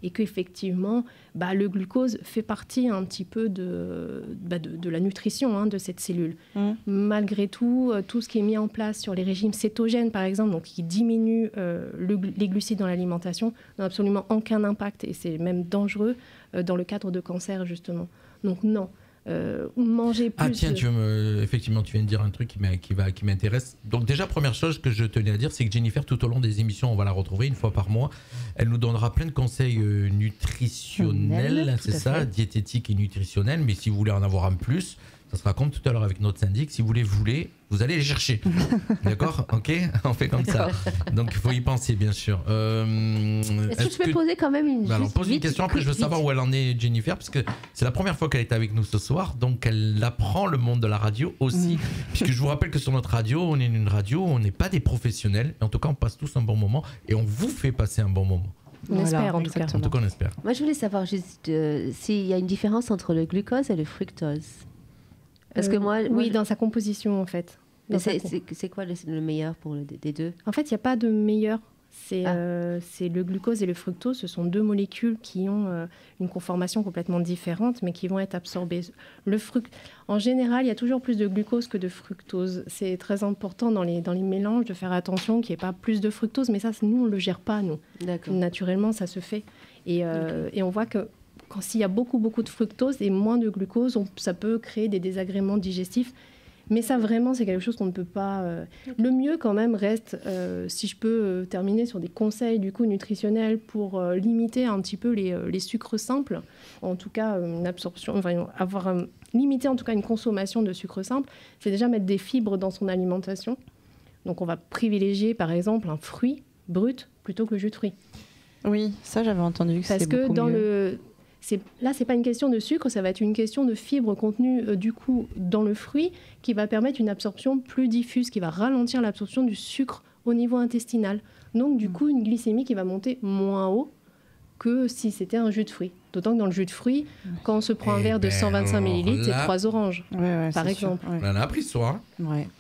Et qu'effectivement, le glucose fait partie un petit peu de la nutrition de cette cellule. Malgré tout, tout ce qui est mis en place sur les régimes cétogènes, par exemple, donc qui diminuent les glucides dans l'alimentation, n'a absolument aucun impact. Et c'est même dangereux dans le cadre de cancer, justement. Donc non, manger plus... Ah tiens, effectivement, tu viens de dire un truc qui m'intéresse. Donc déjà, première chose que je tenais à dire, c'est que Jennifer, tout au long des émissions, on va la retrouver une fois par mois. Elle nous donnera plein de conseils nutritionnels, c'est ça, diététiques et nutritionnels. Mais si vous voulez en avoir un plus, ça sera comme tout à l'heure avec notre syndic. Si vous vous allez les chercher. D'accord? Ok? On fait comme ça. Donc il faut y penser, bien sûr. Est-ce que tu peux poser quand même une Alors pose une question, après je veux savoir où elle en est, Jennifer, parce que c'est la première fois qu'elle est avec nous ce soir, donc elle apprend le monde de la radio aussi. Puisque je vous rappelle que sur notre radio, on est une radio, on n'est pas des professionnels. En tout cas, on passe tous un bon moment et on vous fait passer un bon moment. On espère, en tout cas. En tout cas, on espère. Moi, je voulais savoir juste s'il y a une différence entre le glucose et le fructose. Parce que oui, dans sa composition en fait. C'est quoi le meilleur des deux? En fait, il n'y a pas de meilleur. C'est le glucose et le fructose. Ce sont deux molécules qui ont une conformation complètement différente, mais qui vont être absorbées. En général, il y a toujours plus de glucose que de fructose. C'est très important dans les mélanges de faire attention qu'il n'y ait pas plus de fructose. Mais ça, nous, on ne le gère pas, nous. Naturellement, ça se fait. Et on voit que s'il y a beaucoup de fructose et moins de glucose, ça peut créer des désagréments digestifs. Mais ça, vraiment, c'est quelque chose qu'on ne peut pas... Le mieux, quand même, reste, si je peux terminer sur des conseils du coup nutritionnels pour limiter un petit peu les sucres simples, en tout cas, une absorption, limiter en tout cas une consommation de sucre simple, c'est déjà mettre des fibres dans son alimentation. Donc, on va privilégier, par exemple, un fruit brut plutôt que le jus de fruits. Oui, ça, j'avais entendu que c'est beaucoup Parce que dans mieux. Là, c'est pas une question de sucre, ça va être une question de fibres contenues du coup dans le fruit qui va permettre une absorption plus diffuse, qui va ralentir l'absorption du sucre au niveau intestinal. Donc du coup, une glycémie qui va monter moins haut que si c'était un jus de fruits. D'autant que dans le jus de fruits, quand on se prend un verre de 125 ml, c'est 3 oranges, par exemple. On en a appris ce soir.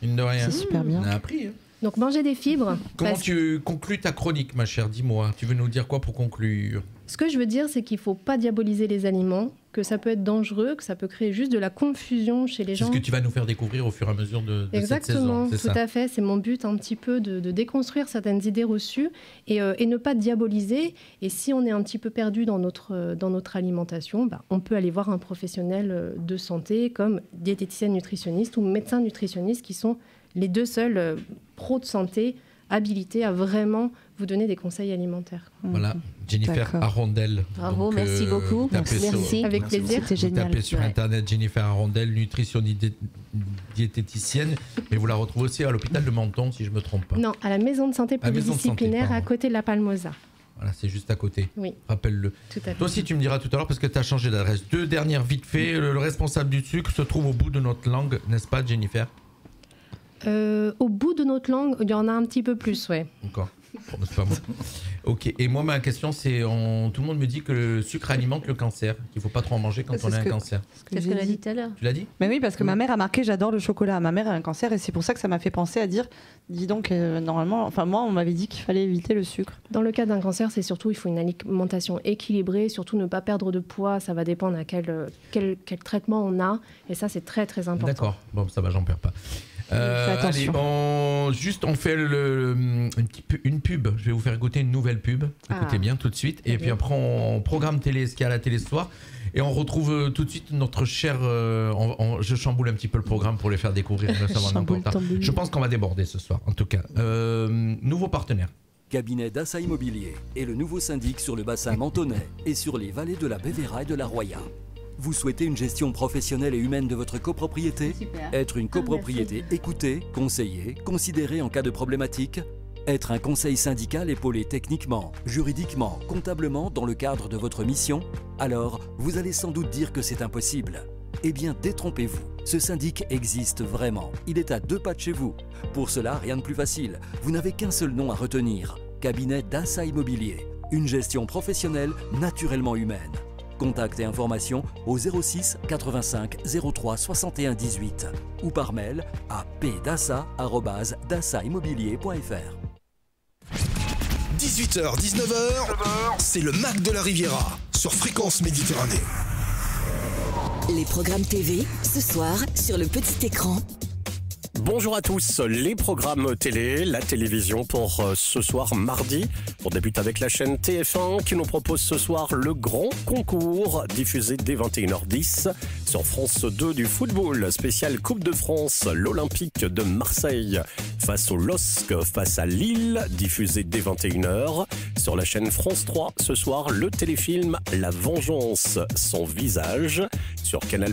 Une de rien. C'est super bien. On en a appris. Donc manger des fibres. Comment tu conclus ta chronique, ma chère? Dis-moi, tu veux nous dire quoi pour conclure? Ce que je veux dire, c'est qu'il ne faut pas diaboliser les aliments, que ça peut être dangereux, que ça peut créer juste de la confusion chez les gens. C'est ce que tu vas nous faire découvrir au fur et à mesure de cette saison. Exactement, tout à fait. C'est mon but un petit peu de déconstruire certaines idées reçues et ne pas diaboliser. Et si on est un petit peu perdu dans notre alimentation, on peut aller voir un professionnel de santé comme diététicienne nutritionniste ou médecin nutritionniste qui sont les deux seuls pros de santé habilités à vraiment vous donner des conseils alimentaires. Voilà, Jennifer Arondel. Bravo, donc, merci beaucoup. Merci. Avec plaisir. C'était génial. Tapez sur Internet Jennifer Arondel, nutritionniste diététicienne, mais vous la retrouvez aussi à l'hôpital de Menton, si je ne me trompe pas. Non, à la maison de santé pluridisciplinaire à côté de la Palmosa. Voilà, c'est juste à côté. Oui. Rappelle-le. Toi aussi, tu me diras tout à l'heure, parce que tu as changé d'adresse. Deux dernières vite fait. Le responsable du sucre se trouve au bout de notre langue, n'est-ce pas, Jennifer? Au bout de notre langue, il y en a un petit peu plus, ouais. Encore. Bon, c'est pas bon. Ok. Et moi, ma question, c'est tout le monde me dit que le sucre alimente le cancer, qu'il faut pas trop en manger quand on a un cancer. C'est ce que l'a dit tout à l'heure. Tu l'as dit? Mais oui, parce que ma mère a marqué j'adore le chocolat. Ma mère a un cancer et c'est pour ça que ça m'a fait penser à dire dis donc, normalement, enfin moi, on m'avait dit qu'il fallait éviter le sucre. Dans le cas d'un cancer, c'est surtout il faut une alimentation équilibrée, surtout ne pas perdre de poids. Ça va dépendre à quel traitement on a, et ça c'est très très important. D'accord. Bon, ça va, j'en perds pas. Allez, on fait une pub. Je vais vous faire goûter une nouvelle pub. Écoutez bien tout de suite. Et puis après, on programme télé, ce qu'il y a à la télé ce soir. Et on retrouve tout de suite notre cher... je chamboule un petit peu le programme pour les faire découvrir. Je pense qu'on va déborder ce soir, en tout cas. Nouveau partenaire. Cabinet Dassa Immobilier est le nouveau syndic sur le bassin mentonais et sur les vallées de la Bévéra et de la Roya. Vous souhaitez une gestion professionnelle et humaine de votre copropriété ? Super. Être une copropriété écoutée, conseillée, considérée en cas de problématique ? Être un conseil syndical épaulé techniquement, juridiquement, comptablement dans le cadre de votre mission ? Alors, vous allez sans doute dire que c'est impossible. Eh bien, détrompez-vous. Ce syndic existe vraiment. Il est à 2 pas de chez vous. Pour cela, rien de plus facile. Vous n'avez qu'un seul nom à retenir. Cabinet Dassa Immobilier. Une gestion professionnelle naturellement humaine. Contacts et informations au 06 85 03 61 18 ou par mail à pdassa@dassaimmobilier.fr. 18h, 19h, c'est le Mac de la Riviera sur Fréquence Méditerranée. Les programmes TV, ce soir, sur le petit écran. Bonjour à tous, les programmes télé, la télévision pour ce soir mardi. On débute avec la chaîne TF1 qui nous propose ce soir le grand concours diffusé dès 21h10 sur France 2 du football. Spécial Coupe de France, l'Olympique de Marseille face au LOSC, face à Lille, diffusé dès 21h. Sur la chaîne France 3, ce soir, le téléfilm La Vengeance sans visage. Sur Canal+,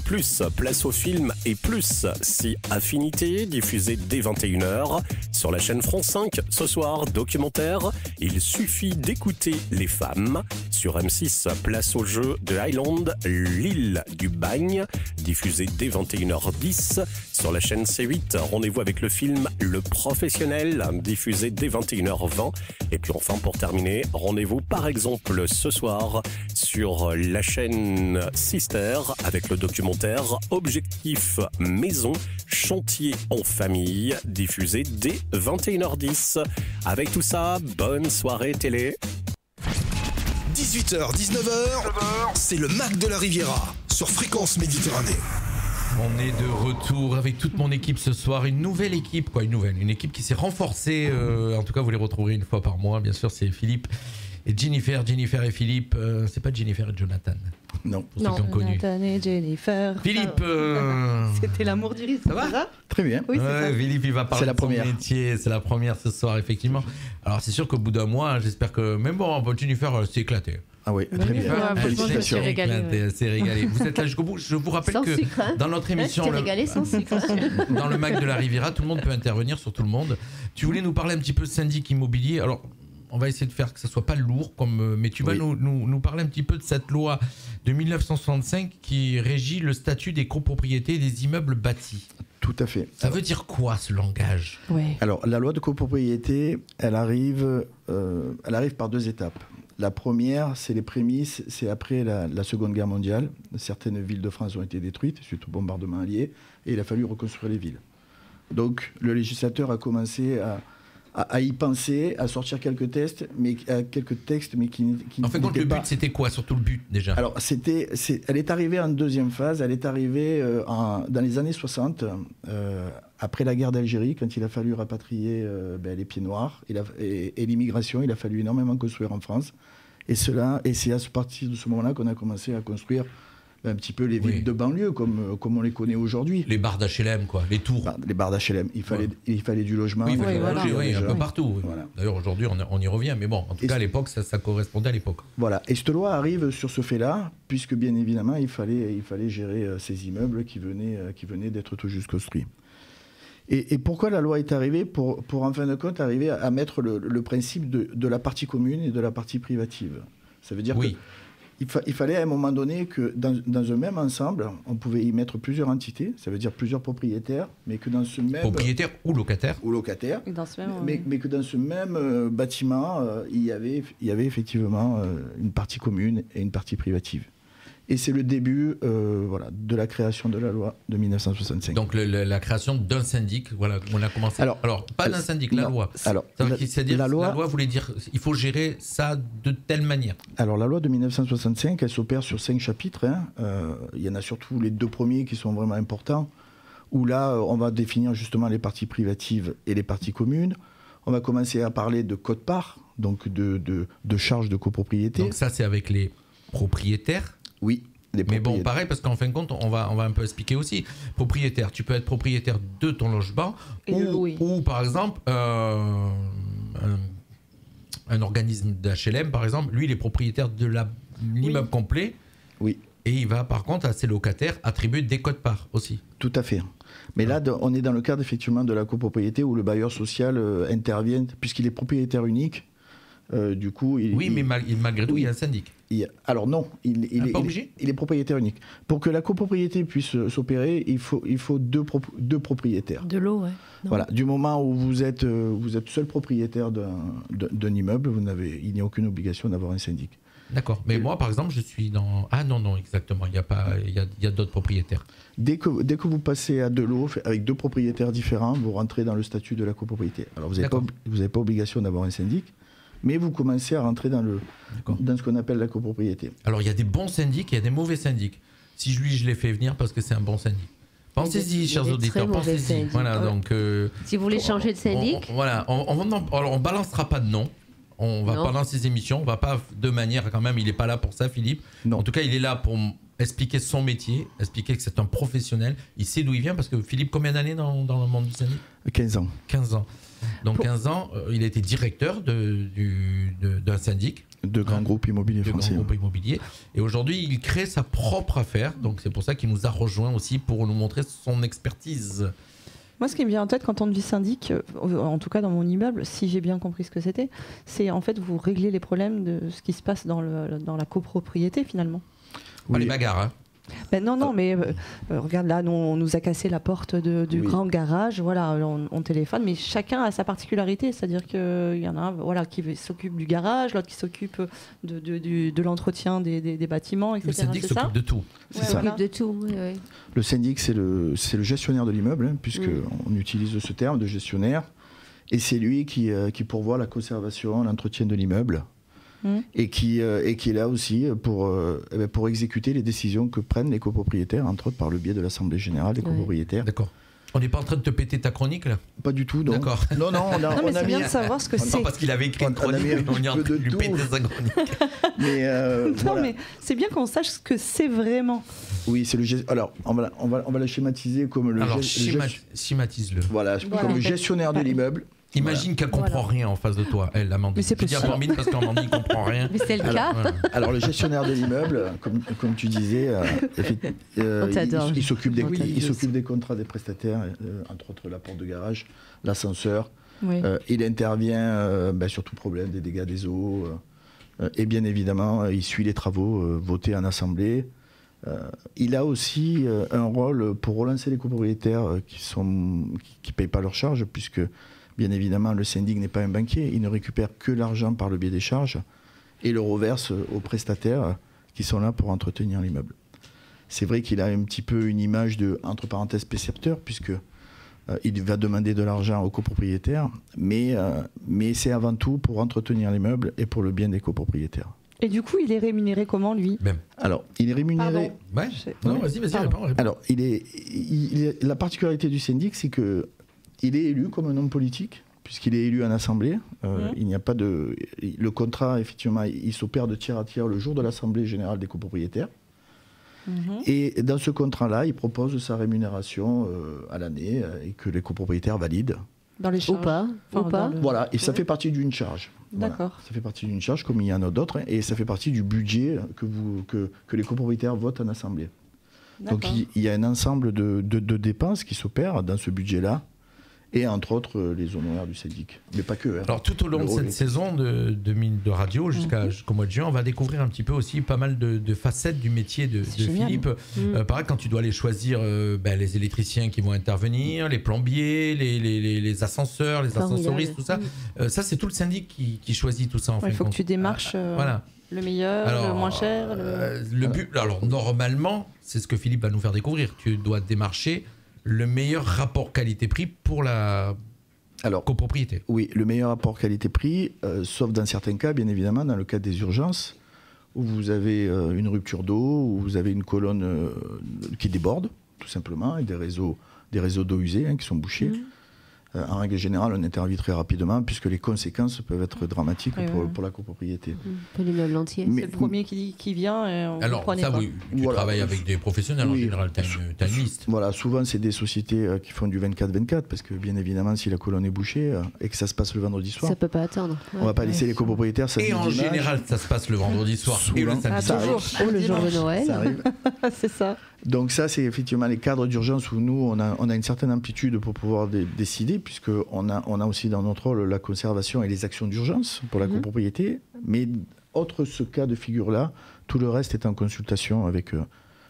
place au film et plus, si affinité, diffusé dès 21h. Sur la chaîne France 5, ce soir, documentaire Il suffit d'écouter les femmes. Sur M6, place au jeu de Highland, l'île du bagne, diffusé dès 21h10. Sur la chaîne C8, rendez-vous avec le film Le Professionnel, diffusé dès 21h20. Et puis enfin, pour terminer, rendez-vous par exemple ce soir sur la chaîne Sister avec le documentaire Objectif Maison, chantier en famille, diffusé dès 21h10. Avec tout ça, bonne soirée télé. 18h, 19h, c'est le Mac de la Riviera sur Fréquence Méditerranée. On est de retour avec toute mon équipe ce soir, une nouvelle équipe, une équipe qui s'est renforcée, en tout cas vous les retrouverez une fois par mois, bien sûr c'est Philippe et Jennifer et Philippe, c'est pas Jennifer et Jonathan. Non, pour ceux qui ont connu. Jonathan et Jennifer. Philippe, c'était l'amour du risque. Ça va? Très bien. Oui, c'est ça. Philippe, il va parler de son métier. C'est la première ce soir, effectivement. Alors, c'est sûr qu'au bout d'un mois, j'espère que. Même bon, Jennifer s'est éclatée. Ah oui, très bien. Félicitations. Elle s'est régalée. Vous êtes là jusqu'au bout. Je vous rappelle sans que sucre, hein. Dans notre émission. Tu t'es régalé sans sucre. Dans le Mac de la Riviera, tout le monde peut intervenir sur tout le monde. Tu voulais nous parler un petit peu de syndic immobilier. Alors. On va essayer de faire que ça soit pas lourd, mais tu vas nous parler un petit peu de cette loi de 1965 qui régit le statut des copropriétés des immeubles bâtis. Tout à fait. Ça veut dire quoi ce langage ? Alors la loi de copropriété, elle arrive par 2 étapes. La première, c'est les prémices, c'est après la Seconde Guerre mondiale. Certaines villes de France ont été détruites suite au bombardement allié et il a fallu reconstruire les villes. Donc le législateur a commencé à y penser, à sortir quelques textes, mais qui en fait, donc le but, c'était quoi, surtout le but déjà ? Alors, elle est arrivée en deuxième phase, elle est arrivée dans les années 60, après la guerre d'Algérie, quand il a fallu rapatrier les pieds noirs et l'immigration, il a fallu énormément construire en France. Et c'est à partir de ce moment-là qu'on a commencé à construire un petit peu les villes de banlieue comme on les connaît aujourd'hui. Les barres d'HLM, quoi, les tours. Les barres d'HLM, il fallait du logement. Oui, un peu partout. Voilà. D'ailleurs, aujourd'hui, on y revient. Mais bon, en tout cas, à l'époque, ça correspondait à l'époque. Voilà. Et cette loi arrive sur ce fait-là, puisque bien évidemment, il fallait gérer ces immeubles qui venaient d'être tout juste construits. Et pourquoi la loi est arrivée ? Pour en fin de compte, arriver à mettre le principe de la partie commune et de la partie privative. Ça veut dire que il fallait à un moment donné que dans un même ensemble, on pouvait y mettre plusieurs entités, ça veut dire plusieurs propriétaires, mais que dans ce même... Propriétaire ou locataire. Et dans ce même, mais que dans ce même bâtiment, il y avait effectivement une partie commune et une partie privative. Et c'est le début de la création de la loi de 1965. Donc la création d'un syndic, voilà, on a commencé. Alors pas d'un syndic, la loi. Alors, la loi voulait dire il faut gérer ça de telle manière. Alors la loi de 1965, elle s'opère sur 5 chapitres. Il y en a surtout les 2 premiers qui sont vraiment importants, où là on va définir justement les parties privatives et les parties communes. On va commencer à parler de quote-part, donc de charges de copropriété. Donc ça c'est avec les propriétaires. Oui. Mais bon, pareil, parce qu'en fin de compte, on va un peu expliquer aussi. Propriétaire, tu peux être propriétaire de ton logement ou par exemple, un organisme d'HLM, par exemple, lui, il est propriétaire de l'immeuble complet. Oui. Et il va, par contre, à ses locataires attribuer des quotes-parts aussi. Tout à fait. Mais là, on est dans le cadre, effectivement, de la copropriété où le bailleur social intervient, puisqu'il est propriétaire unique. Du coup, mais malgré tout, il y a un syndic. Alors non, il est propriétaire unique. Pour que la copropriété puisse s'opérer, il faut deux propriétaires. De l'eau, ouais. Non. Voilà. Du moment où vous êtes seul propriétaire d'un immeuble, il n'y a aucune obligation d'avoir un syndic. D'accord. Mais moi, par exemple, je suis dans... Ah non, exactement. Il y a d'autres propriétaires. Dès que vous passez à de l'eau, avec deux propriétaires différents, vous rentrez dans le statut de la copropriété. Alors, vous n'avez pas obligation d'avoir un syndic, mais vous commencez à rentrer dans ce qu'on appelle la copropriété. Alors, il y a des bons syndics et il y a des mauvais syndics. Si je l'ai fait venir parce que c'est un bon syndic. Pensez-y, chers auditeurs, pensez-y. Voilà, donc... si vous voulez changer de syndic... On balancera pas de nom. On va pas dans ces émissions, on va pas de manière quand même, il n'est pas là pour ça, Philippe. Non. En tout cas, il est là pour expliquer son métier, expliquer que c'est un professionnel. Il sait d'où il vient parce que Philippe, combien d'années dans le monde du syndic ? 15 ans. 15 ans. Donc 15 ans, il a été directeur d'un syndic. De grands groupes immobiliers français. De grands groupes immobiliers. Et aujourd'hui, il crée sa propre affaire. Donc c'est pour ça qu'il nous a rejoints aussi pour nous montrer son expertise. Moi, ce qui me vient en tête quand on dit syndic, en tout cas dans mon immeuble, si j'ai bien compris ce que c'était, c'est en fait vous réglez les problèmes de ce qui se passe dans la copropriété finalement. Pas les bagarres, hein. Non, mais regarde là, on nous a cassé la porte du grand garage, voilà, on téléphone, mais chacun a sa particularité, c'est-à-dire qu'il y en a un qui s'occupe du garage, l'autre qui s'occupe de l'entretien des bâtiments, etc. Le syndic s'occupe de tout. C'est ça. S'occupe de tout, oui. Le syndic, c'est le gestionnaire de l'immeuble, hein, puisqu'on utilise ce terme de gestionnaire, et c'est lui qui pourvoit la conservation, l'entretien de l'immeuble. Et qui est là aussi pour exécuter les décisions que prennent les copropriétaires, entre autres par le biais de l'Assemblée Générale des copropriétaires. D'accord. On n'est pas en train de te péter ta chronique là ? Pas du tout, non. D'accord. Non, mais c'est bien de savoir ce que c'est. Non, parce qu'il avait écrit une chronique, on est en train de lui péter sa chronique. Mais c'est bien qu'on sache ce que c'est vraiment. Oui, c'est le alors on va la schématiser comme le. Alors schématise-le. Voilà, comme le gestionnaire de l'immeuble. Imagine qu'elle comprend rien en face de toi, elle, Amandine. Mais c'est possible. Je dis Amandine parce qu'Amandine ne comprend rien. Mais c'est le cas. Alors le gestionnaire de l'immeuble, comme tu disais, il s'occupe des contrats des prestataires, entre autres la porte de garage, l'ascenseur. Oui. Il intervient sur tout problème des dégâts des eaux. Et bien évidemment, il suit les travaux votés en assemblée. Il a aussi un rôle pour relancer les copropriétaires qui payent pas leurs charges, puisque bien évidemment, le syndic n'est pas un banquier, il ne récupère que l'argent par le biais des charges et le reverse aux prestataires qui sont là pour entretenir l'immeuble. C'est vrai qu'il a un petit peu une image de, entre parenthèses, précepteur, puisque il va demander de l'argent aux copropriétaires, mais c'est avant tout pour entretenir l'immeuble et pour le bien des copropriétaires. Et du coup, il est rémunéré comment, lui ? Alors, il est rémunéré... Ouais. Non, vas-y, réponds. Alors, la particularité du syndic, c'est que il est élu comme un homme politique, puisqu'il est élu en assemblée. Il n'y a pas de... Le contrat, effectivement, il s'opère de tiers à tiers le jour de l'Assemblée générale des copropriétaires. Et dans ce contrat-là, il propose sa rémunération à l'année et que les copropriétaires valident. Dans les charges. Ou pas. Voilà, et ça fait partie d'une charge. D'accord. Voilà. Ça fait partie d'une charge, comme il y en a d'autres, et ça fait partie du budget que les copropriétaires votent en assemblée. Donc il y a un ensemble de dépenses qui s'opèrent dans ce budget-là, et entre autres les honoraires du syndic. Mais pas que. Hein. Alors tout au long de cette saison de radio jusqu'au mois de juin, on va découvrir un petit peu aussi pas mal de facettes du métier de Philippe. Pareil, quand tu dois aller choisir les électriciens qui vont intervenir, les plombiers, les ascenseurs, les ascensoristes, tout ça. Ça, c'est tout le syndic qui choisit tout ça. En fait. Il faut que tu démarches le meilleur, le moins cher. Le but, alors normalement, c'est ce que Philippe va nous faire découvrir. Tu dois démarcher le meilleur rapport qualité-prix pour la copropriété. Oui, le meilleur rapport qualité-prix, sauf dans certains cas, bien évidemment, dans le cas des urgences, où vous avez une rupture d'eau, où vous avez une colonne qui déborde, tout simplement, et des réseaux d'eau usée qui sont bouchés. en règle générale, on intervient très rapidement puisque les conséquences peuvent être dramatiques pour la copropriété. Pour l'immeuble entier. C'est le premier qui vient et on alors, comprenait ça, pas. oui, tu travailles avec des professionnels en général, tu as une liste. Voilà, souvent c'est des sociétés qui font du 24-24 parce que bien évidemment, si la colonne est bouchée et que ça se passe le vendredi soir, ça peut pas attendre. On va pas laisser les copropriétaires samedi, et en dimanche. général, ça se passe le vendredi soir et le samedi. Le jour de Noël. Ça arrive. C'est ça. Donc ça, c'est effectivement les cadres d'urgence où nous, on a une certaine amplitude pour pouvoir décider, puisqu'on a aussi dans notre rôle la conservation et les actions d'urgence pour la copropriété. Mais autre ce cas de figure-là, tout le reste est en consultation avec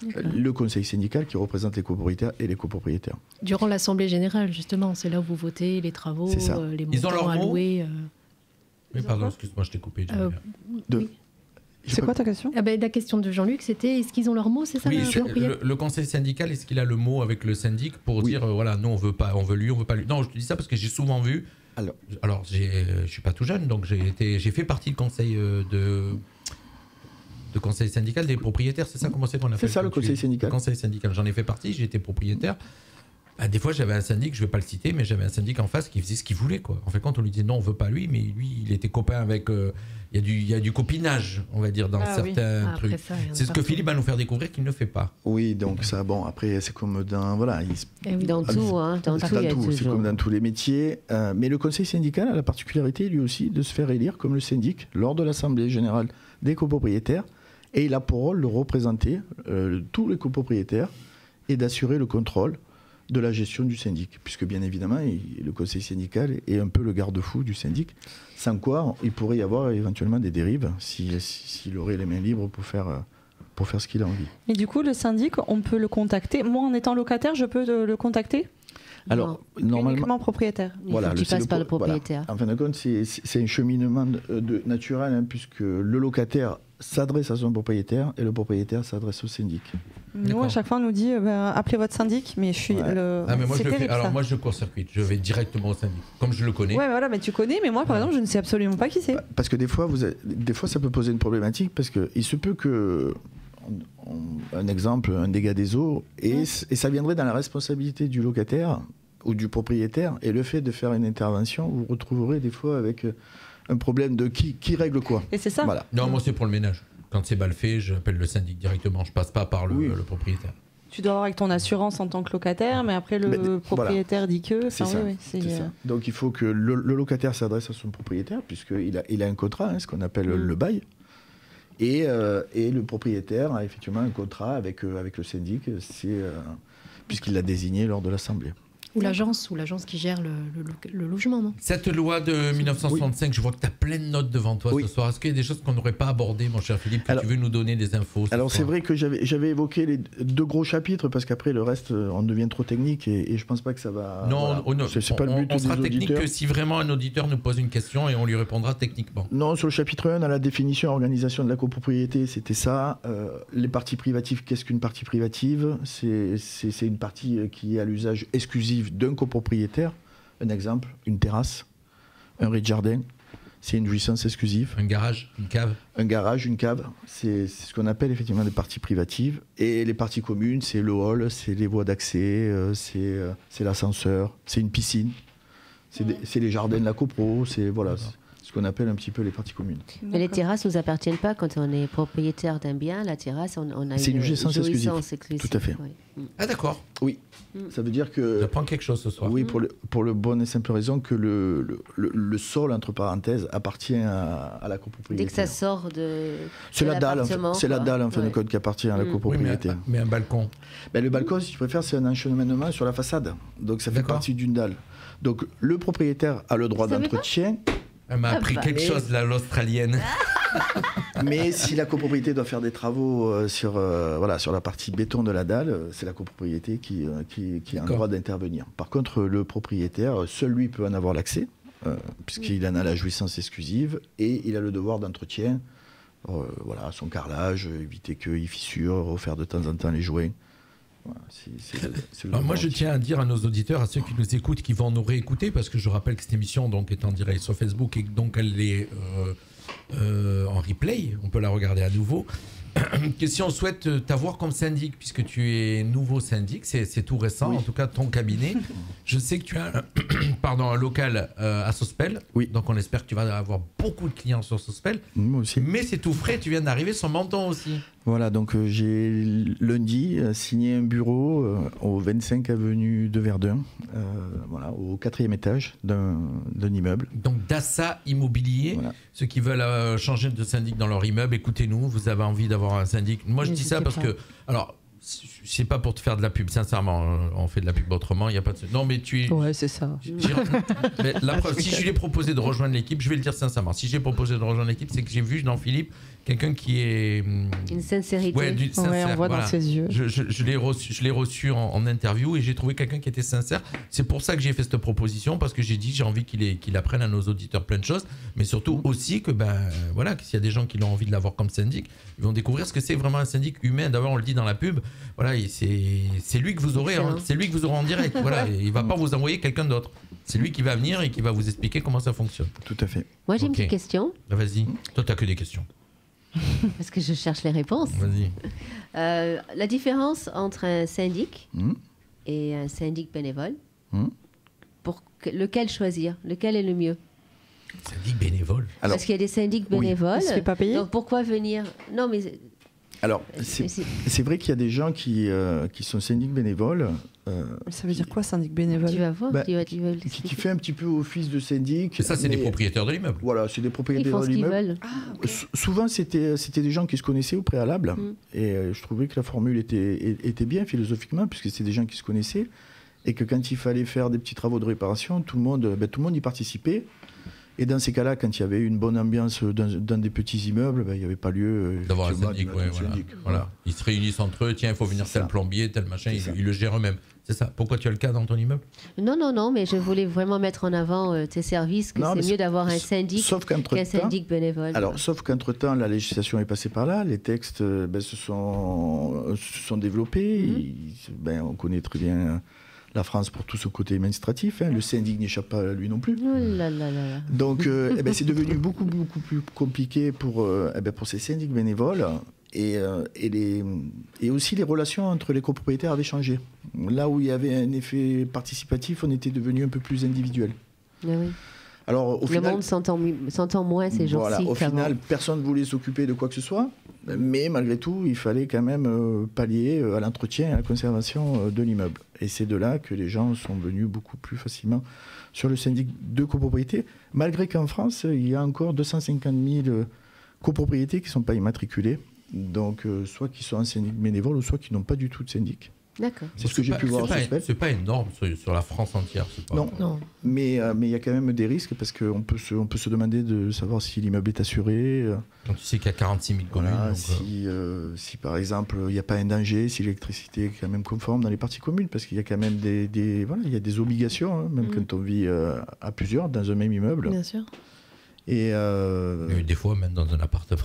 le conseil syndical qui représente les copropriétaires et les copropriétaires. Durant l'Assemblée Générale, justement, c'est là où vous votez les travaux, les Ils ont montants leur à mot louer. Oui, pardon, excuse-moi, je t'ai coupé. Oui. C'est quoi ta question? La question de Jean-Luc, c'était est-ce qu'ils ont leur mot, c'est ça? Oui, le conseil syndical, est-ce qu'il a le mot avec le syndic pour dire voilà, nous on veut pas, on veut lui, on veut pas lui. Non, je te dis ça parce que j'ai souvent vu. Alors je suis pas tout jeune, donc j'ai fait partie du conseil de conseil syndical des propriétaires. C'est ça comment c'est qu'on appelle? C'est ça le conseil syndical. Le conseil syndical. J'en ai fait partie. J'ai été propriétaire. Des fois, j'avais un syndic, je ne vais pas le citer, mais j'avais un syndic en face qui faisait ce qu'il voulait, quoi. En fait, quand on lui disait non, on ne veut pas lui, mais lui, il était copain avec. Il y a du copinage, on va dire, dans certains trucs. C'est ce que Philippe va nous faire découvrir qu'il ne fait pas. Oui, donc ça, bon, après, c'est comme dans. Voilà. Dans tout, hein. Dans tout, c'est comme dans tous les métiers. Mais le conseil syndical a la particularité, lui aussi, de se faire élire comme le syndic lors de l'Assemblée générale des copropriétaires. Et il a pour rôle de représenter tous les copropriétaires et d'assurer le contrôle de la gestion du syndic, puisque bien évidemment, le conseil syndical est un peu le garde-fou du syndic, sans quoi il pourrait y avoir éventuellement des dérives s'il aurait les mains libres pour faire ce qu'il a envie. Et du coup, le syndic, on peut le contacter. Moi, en étant locataire, je peux le contacter? Alors, normalement, uniquement propriétaire. Voilà, tu passes par le propriétaire. Voilà. En fin de compte, c'est un cheminement naturel, hein, puisque le locataire s'adresse à son propriétaire et le propriétaire s'adresse au syndic. Nous, à chaque fois, on nous dit appelez votre syndic, mais je suis mais moi, je le fais. Alors, moi, je court-circuite. Je vais directement au syndic, comme je le connais. Ouais, mais voilà, mais tu connais, mais moi, par exemple, je ne sais absolument pas qui c'est. Parce que des fois, ça peut poser une problématique, parce qu'il se peut que. Un exemple, un dégât des eaux, et ça viendrait dans la responsabilité du locataire ou du propriétaire, et le fait de faire une intervention, vous vous retrouverez des fois avec un problème de qui règle quoi. Et c'est ça. Voilà. Non, moi c'est pour le ménage. Quand c'est mal fait, j'appelle le syndic directement, je passe pas par le propriétaire. Tu dois avoir avec ton assurance en tant que locataire, mais après le propriétaire dit que... C'est ça. Donc il faut que le locataire s'adresse à son propriétaire, puisqu'il a un contrat, hein, ce qu'on appelle le bail. Et le propriétaire a effectivement un contrat avec le syndic, puisqu'il l'a désigné lors de l'Assemblée. Ou l'agence qui gère le logement, non? Cette loi de 1965, je vois que tu as plein de notes devant toi ce soir. Est-ce qu'il y a des choses qu'on n'aurait pas abordées, mon cher Philippe, que tu veux nous donner des infos? Alors c'est vrai que j'avais évoqué les deux gros chapitres, parce qu'après le reste, on devient trop technique et je pense pas que ça va... Non, c'est pas le but on sera des technique auditeurs. que si vraiment un auditeur nous pose une question et on lui répondra techniquement. Non, sur le chapitre 1, on a la définition et organisation de la copropriété, c'était ça. Les parties privatives, qu'est-ce qu'une partie privative? C'est une partie qui est à l'usage exclusif d'un copropriétaire. Un exemple, une terrasse, un rez-de-jardin, c'est une jouissance exclusive. Un garage, une cave. Un garage, une cave, c'est ce qu'on appelle effectivement des parties privatives. Et les parties communes, c'est le hall, c'est les voies d'accès, c'est l'ascenseur, c'est une piscine, c'est les jardins de la copro, c'est ce qu'on appelle un petit peu les parties communes. Mais les terrasses ne nous appartiennent pas quand on est propriétaire d'un bien. La terrasse, on a une jouissance exclusive. Tout à fait. Oui. Ah d'accord. Oui. Ça veut dire que... J'apprends quelque chose ce soir. Oui, pour le bonne et simple raison que le sol, entre parenthèses, appartient à la copropriété. Dès que ça sort de c'est la dalle, c'est la dalle en fin de ouais. compte qui appartient à la copropriété. Oui, mais un balcon. Le balcon, si tu préfères, c'est un enchevêtrement sur la façade. Donc ça fait partie d'une dalle. Donc le propriétaire a le droit d'entretien. Elle m'a appris quelque chose, l'Australienne. Mais si la copropriété doit faire des travaux sur la partie béton de la dalle, c'est la copropriété qui a le droit d'intervenir. Par contre, le propriétaire, seul lui peut en avoir l'accès, puisqu'il en a la jouissance exclusive, et il a le devoir d'entretien, son carrelage, éviter qu'il fissure, refaire de temps en temps les joints. Alors moi je tiens à dire à nos auditeurs, à ceux qui nous écoutent, qui vont nous réécouter, parce que je rappelle que cette émission donc, est en direct sur Facebook et donc elle est en replay, on peut la regarder à nouveau. Si on souhaite t'avoir comme syndic, puisque tu es nouveau syndic, c'est tout récent, en tout cas ton cabinet. Je sais que tu as un local à Sospel, donc on espère que tu vas avoir beaucoup de clients sur Sospel. Moi aussi. Mais c'est tout frais, tu viens d'arriver sur Menton aussi. Voilà, donc j'ai lundi signé un bureau au 25 avenue de Verdun, voilà, au 4e étage d'un immeuble. Donc Dassa Immobilier, ceux qui veulent changer de syndic dans leur immeuble, écoutez-nous, vous avez envie d'avoir un syndic. Moi je dis ça parce que, alors, c'est pas pour te faire de la pub, sincèrement, on fait de la pub autrement, il n'y a pas de... Non mais tu es... Ouais, c'est ça. Mais la preuve, si je lui ai proposé de rejoindre l'équipe, je vais le dire sincèrement, si j'ai proposé de rejoindre l'équipe, c'est que j'ai vu dans Philippe quelqu'un qui est... Une sincérité. Ouais, sincère, on voit dans ses yeux. Je l'ai reçu en interview et j'ai trouvé quelqu'un qui était sincère. C'est pour ça que j'ai fait cette proposition, parce que j'ai dit j'ai envie qu'il apprenne à nos auditeurs plein de choses, mais surtout aussi que voilà, s'il y a des gens qui ont envie de l'avoir comme syndic, ils vont découvrir ce que c'est vraiment un syndic humain. D'abord, on le dit dans la pub, voilà, c'est lui que vous aurez, c'est lui que vous aurez en direct. Voilà, il va pas vous envoyer quelqu'un d'autre. C'est lui qui va venir et qui va vous expliquer comment ça fonctionne. Tout à fait. Moi, j'ai une petite question. Vas-y. Toi, t'as que des questions. Parce que je cherche les réponses. Vas-y. La différence entre un syndic et un syndic bénévole, pour lequel choisir? Lequel est le mieux? Syndic bénévole. Parce qu'il y a des syndics bénévoles. Il se fait pas payer. Donc pourquoi venir? Non, mais... Alors, c'est vrai qu'il y a des gens qui sont syndics bénévoles. Ça veut dire quoi, syndic bénévole? Tu vas voir, qui fait un petit peu office de syndic. Et ça, c'est des propriétaires de l'immeuble. Voilà, c'est des propriétaires de l'immeuble. Souvent, c'était des gens qui se connaissaient au préalable. Et je trouvais que la formule était bien philosophiquement, puisque c'est des gens qui se connaissaient. Et que quand il fallait faire des petits travaux de réparation, tout le monde y participait. Et dans ces cas-là, quand il y avait une bonne ambiance dans des petits immeubles, il n'y avait pas lieu d'avoir un syndic. Voilà. Ils se réunissent entre eux, tiens, il faut venir tel plombier, tel machin, ils le gèrent eux-mêmes. C'est ça. Pourquoi tu as le cas dans ton immeuble? Non, mais je voulais vraiment mettre en avant tes services, que c'est mieux d'avoir un syndic qu'un syndic bénévole. Alors, sauf qu'entre-temps, la législation est passée par là, les textes se sont développés, on connaît très bien... la France pour tout ce côté administratif. Le syndic n'échappe pas à lui non plus. Donc, c'est devenu beaucoup plus compliqué pour ces syndics bénévoles. Et aussi, les relations entre les copropriétaires avaient changé. Là où il y avait un effet participatif, on était devenu un peu plus individuel. Oui. Alors, le monde s'entend moins ces jours-ci. Au final, personne ne voulait s'occuper de quoi que ce soit. Mais malgré tout, il fallait quand même pallier à l'entretien et à la conservation de l'immeuble. Et c'est de là que les gens sont venus beaucoup plus facilement sur le syndic de copropriété, malgré qu'en France, il y a encore 250 000 copropriétés qui ne sont pas immatriculées, donc soit qui sont en syndic bénévole, ou soit qui n'ont pas du tout de syndic. D'accord. C'est ce que j'ai pu voir. C'est pas énorme sur la France entière. Non. Mais il y a quand même des risques parce qu'on peut se demander de savoir si l'immeuble est assuré. Donc tu sais qu'il y a 46 000 communes. Voilà, si par exemple il n'y a pas un danger, si l'électricité est quand même conforme dans les parties communes, parce qu'il y a quand même il y a des obligations, même quand on vit à plusieurs dans un même immeuble. Bien sûr. Et des fois même dans un appartement.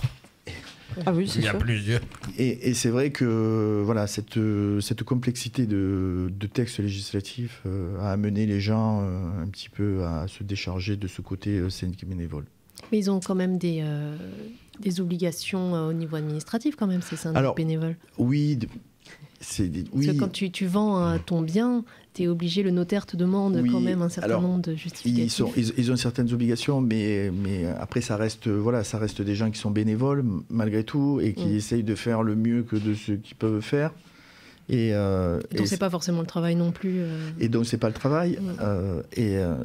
Ah oui, il y a plusieurs. Et c'est vrai que voilà, cette complexité de textes législatifs a amené les gens un petit peu à se décharger de ce côté syndic bénévole. Mais ils ont quand même des obligations au niveau administratif quand même, ces syndics bénévoles. Oui. Parce que quand tu vends ton bien, tu es obligé, le notaire te demande quand même un certain nombre de justificatifs. Ils ont certaines obligations, mais après ça reste des gens qui sont bénévoles malgré tout et qui essayent de faire le mieux que de ce qu'ils peuvent faire. Donc c'est pas forcément le travail non plus. Et donc c'est pas le travail.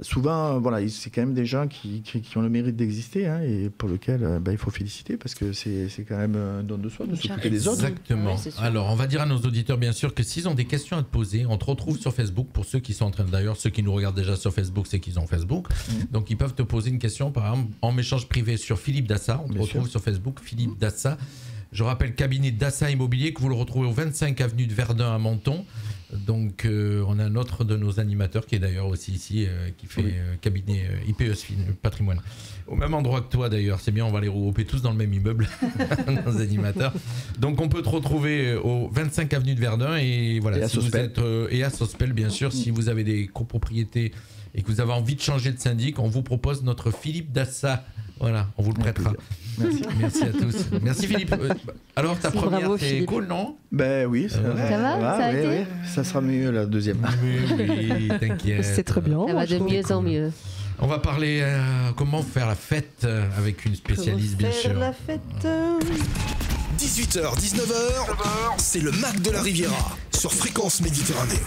Souvent, c'est quand même des gens qui ont le mérite d'exister et pour lequel il faut féliciter parce que c'est quand même un don de soi de s'occuper des autres. Exactement. Ouais, alors on va dire à nos auditeurs bien sûr que s'ils ont des questions à te poser, on te retrouve sur Facebook. Pour ceux qui sont en train d'ailleurs, ceux qui nous regardent déjà sur Facebook, c'est qu'ils ont Facebook. Donc ils peuvent te poser une question par exemple en échange privé sur Philippe Dassa. On te retrouve sur Facebook, Philippe Dassa. Je rappelle, cabinet Dassa Immobilier, que vous le retrouvez au 25 avenue de Verdun à Menton. Donc, on a un autre de nos animateurs qui est d'ailleurs aussi ici, qui fait cabinet IPE Patrimoine. Au même endroit que toi d'ailleurs, c'est bien, on va les regrouper tous dans le même immeuble, nos animateurs. Donc, on peut te retrouver au 25 avenue de Verdun et voilà. Et à Sospel, bien sûr, si vous avez des copropriétés et que vous avez envie de changer de syndic, on vous propose notre Philippe Dassa Voilà, on vous le prêtera. Merci. Merci à tous. Merci Philippe. Alors ta première, Bravo, c'est Philippe. cool, non? Ben oui, ça va. Ça va, ça a oui, été oui. Ça sera mieux la deuxième. Oui, t'inquiète. C'est très bien. Ça va de mieux en mieux. On va parler comment faire la fête avec une spécialiste, bien sûr. La fête. 18h, 19h, c'est le Mac de la Riviera sur Fréquence Méditerranée.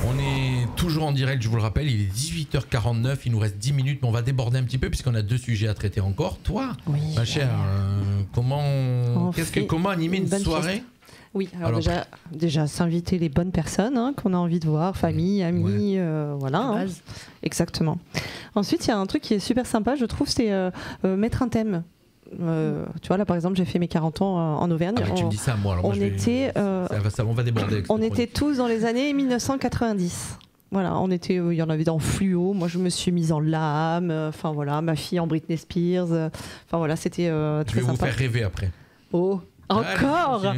On est toujours en direct, je vous le rappelle, il est 18h49, il nous reste 10 minutes, mais on va déborder un petit peu puisqu'on a 2 sujets à traiter encore. Toi, ma chère, comment animer une soirée ? Oui, alors déjà s'inviter les bonnes personnes qu'on a envie de voir, famille, amis, voilà. Exactement. Ensuite, il y a un truc qui est super sympa, je trouve, c'est mettre un thème. Tu vois, là par exemple, j'ai fait mes 40 ans en Auvergne. Tu me dis ça, moi. Alors on était, on va déborder. On était tous dans les années 1990. Voilà, on était, il y en avait dans fluo. Moi, je me suis mise en lame. Enfin voilà, ma fille en Britney Spears. Enfin voilà, c'était très sympa. Je vais vous faire rêver après. Oh, encore.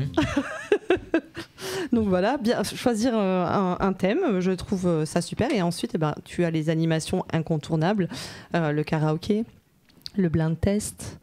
Donc voilà, bien choisir un thème, je trouve ça super. Et ensuite, tu as les animations incontournables, le karaoké, le blind test.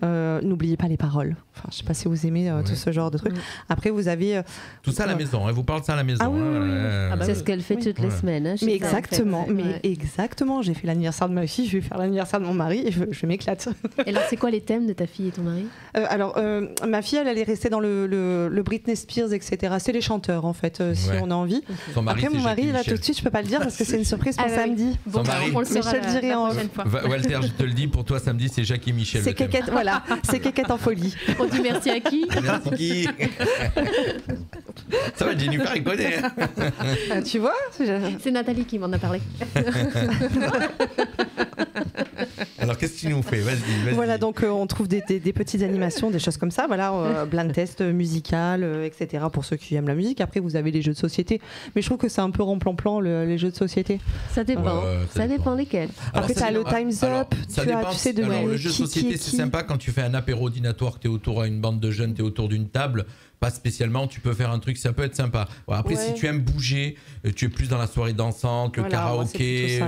N'oubliez pas les paroles. Enfin, je ne sais pas si vous aimez tout ce genre de trucs. Après, vous avez tout ça à la maison. Elle vous parle de ça à la maison. Ah, oui. C'est ce qu'elle fait toutes les semaines. Hein, mais exactement. En fait. Exactement. J'ai fait l'anniversaire de ma fille, je vais faire l'anniversaire de mon mari et je m'éclate. Et alors, c'est quoi les thèmes de ta fille et ton mari ? Alors, ma fille, elle allait rester dans le Britney Spears, etc. C'est les chanteurs, en fait, si on a envie. Après, mon mari, là, tout de suite, je peux pas le dire parce que c'est une surprise pour samedi. Bon, on le saura je te le dirai en prochaine fois. Walter, je te le dis, pour toi, samedi, c'est Jacques et Michel. C'est Kékette, voilà. C'est Kékette en folie. On dit merci à qui ? Merci qui ? Ça va, Jennifer, il connaît. Tu vois ? C'est Nathalie qui m'en a parlé. Alors, qu'est-ce que tu nous fais ? Vas-y. Voilà, donc on trouve des petites animations, des choses comme ça. Voilà, blind test musical, etc. pour ceux qui aiment la musique. Après, vous avez les jeux de société. Mais je trouve que c'est un peu remplan-plan, les jeux de société. Ça dépend. Ça dépend lesquels. Après, tu as le Time's Up. Tu sais, le jeu de société, c'est sympa quand tu fais un apéro dînatoire, que tu es autour d'une bande de jeunes, tu es autour d'une table. Pas spécialement, tu peux faire un truc, ça peut être sympa. Voilà, après, si tu aimes bouger, tu es plus dans la soirée dansante, le karaoké,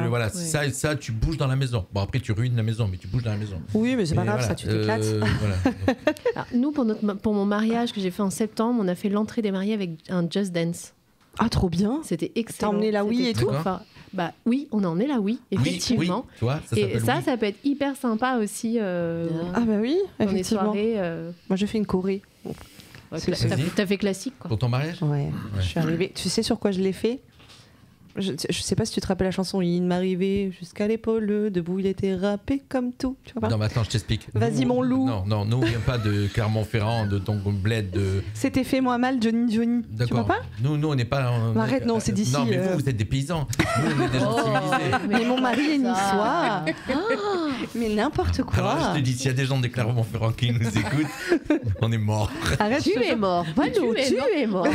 ça, tu bouges dans la maison. Bon, après, tu ruines la maison, mais tu bouges dans la maison. Oui, mais c'est pas grave, ça, tu t'éclates. Alors, nous, pour mon mariage que j'ai fait en septembre, on a fait l'entrée des mariés avec un Just Dance. Ah, trop bien. C'était excellent. T'as emmené la Wii et tout. Oui, on a emmené la Wii, effectivement. Oui. Tu vois, ça peut être hyper sympa aussi. Ah bah oui, dans les soirées. Moi, j'ai fait une choré. T'as fait classique, quoi. Pour ton mariage ? Ouais. Je suis arrivée. Tu sais sur quoi je l'ai fait ? Je sais pas si tu te rappelles la chanson. Il m'arrivait jusqu'à l'épaule, debout il était râpé comme tout. Tu vois pas ? Non, mais attends, je t'explique. Vas-y, mon loup. Non, nous on vient pas de Clermont-Ferrand, de ton bled de. C'était Fais-moi mal, Johnny. D'accord. Tu vois pas ? Nous on n'est pas. Arrête, non, c'est d'ici. Non, mais vous êtes des paysans. Nous on est des gens civilisés. Mais mon mari est niçois. Mais n'importe quoi. Alors je te dis, s'il y a des gens de Clermont-Ferrand qui nous écoutent, on est morts. Arrête, tu es mort. Pas nous, tu es mort.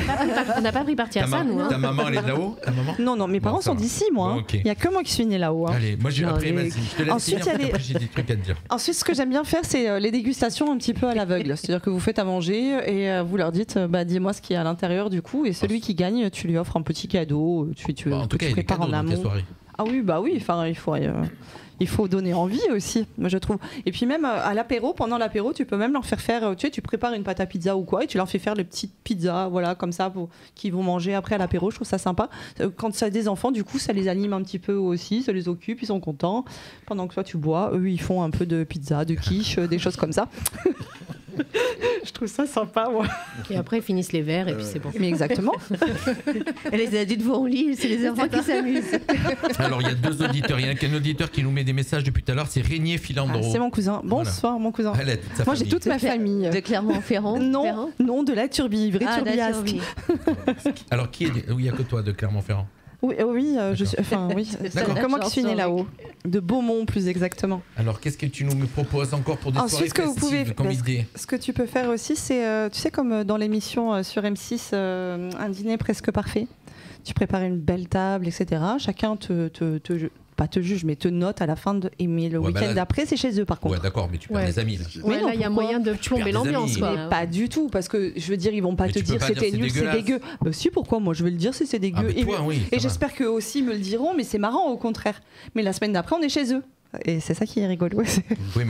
On n'a pas pris parti à ça, nous. Ta maman, elle est de là-haut ? Non, mes parents sont d'ici, moi. Il n'y a que moi qui suis né là-haut. Allez, moi, après, vas-y, je te laisse finir, après, j'ai des trucs à te dire. Ensuite, ce que j'aime bien faire, c'est les dégustations un petit peu à l'aveugle. C'est-à-dire que vous faites à manger et vous leur dites, dis-moi ce qu'il y a à l'intérieur du coup. Et celui qui gagne, tu lui offres un petit cadeau. En tout cas, il y a des cadeaux dans tes soirées. Ah oui, enfin, il faut donner envie aussi, moi je trouve. Et puis même à l'apéro, pendant l'apéro, tu peux même leur faire, tu prépares une pâte à pizza ou quoi, et tu leur fais faire les petites pizzas, voilà, comme ça, qu'ils vont manger après à l'apéro. Je trouve ça sympa. Quand ça a des enfants, du coup, ça les anime un petit peu aussi, ça les occupe, ils sont contents. Pendant que toi tu bois, eux ils font un peu de pizza, de quiche, des choses comme ça. Je trouve ça sympa, moi. Et après, ils finissent les verres et puis c'est bon. Mais exactement. Et les adultes vont au lit, c'est les enfants qui s'amusent. Alors, il y a 2 auditeurs. Il y a un auditeur qui nous met des messages depuis tout à l'heure, c'est Régnier Filandreau. C'est mon cousin. Bonsoir, mon cousin. Moi, j'ai toute ma famille. De Clermont-Ferrand. Non, de la Turbie, vrai Turbiasque. Alors, il n'y a que toi de Clermont-Ferrand. Oui, je suis. Enfin, oui. Comment je suis née là-haut ? De Beaumont, plus exactement. Alors, qu'est-ce que tu nous proposes encore pour des soirées festives comme idée ? Ce que tu peux faire aussi, c'est, tu sais, comme dans l'émission sur M6, un dîner presque parfait. Tu prépares une belle table, etc. Chacun pas te juge, mais te note à la fin de. Mais le week-end d'après, c'est chez eux, par contre. Ouais, d'accord, mais tu perds des amis. Là. Mais là, il y a moyen de plomber l'ambiance, quoi. Mais pas du tout, parce que je veux dire, ils vont pas te dire c'était nul, c'est dégueu. Bah si, pourquoi ? Moi, je vais le dire si c'est dégueu. Ah, toi, oui, et j'espère qu'eux aussi me le diront, mais c'est marrant, au contraire. Mais la semaine d'après, on est chez eux. Et c'est ça qui est rigolo. Oui,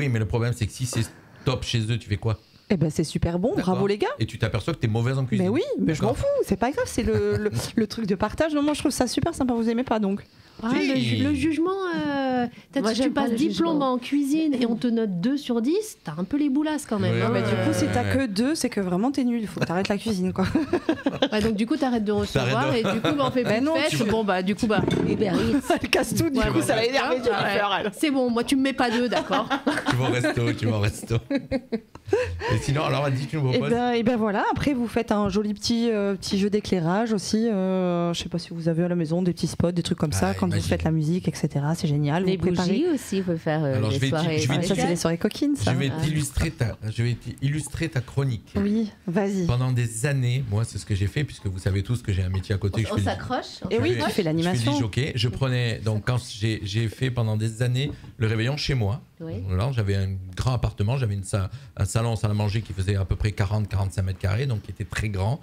mais le problème, c'est que si c'est top chez eux, tu fais quoi? Eh ben c'est super bon, bravo les gars. Et tu t'aperçois que t'es mauvaise en cuisine. Mais oui, mais je m'en fous, c'est pas grave, c'est le truc de partage. Non, moi je trouve ça super sympa, vous aimez pas donc? Le jugement, tu passes diplôme en cuisine et on te note 2 sur 10, t'as un peu les boulasses quand même. Du coup, si t'as que 2, c'est que vraiment t'es nul, il faut que t'arrêtes la cuisine quoi. Donc du coup, t'arrêtes de recevoir et du coup, on fait pas de fête. Bon, du coup, elle casse tout, du coup, ça va énerver Jennifer. C'est bon, moi tu me mets pas 2, d'accord. Tu vas au resto. Et sinon, alors, dis, tu nous proposes? Et ben voilà, après vous faites un joli petit jeu d'éclairage aussi. Je sais pas si vous avez à la maison des petits spots, des trucs comme ça, quand vous faites la musique, etc. C'est génial. Les bougies aussi, vous pouvez faire les soirées. Ça, c'est les soirées coquines, ça. Je vais illustrer ta chronique. Oui, vas-y. Pendant des années, moi, c'est ce que j'ai fait, puisque vous savez tous que j'ai un métier à côté. On s'accroche. Et oui, tu fais l'animation. Je fais du jockey. Je prenais, donc, quand j'ai fait pendant des années le réveillon chez moi. Oui. Là, j'avais un grand appartement, j'avais un salon, salle à manger qui faisait à peu près 40-45 mètres carrés, donc qui était très grand.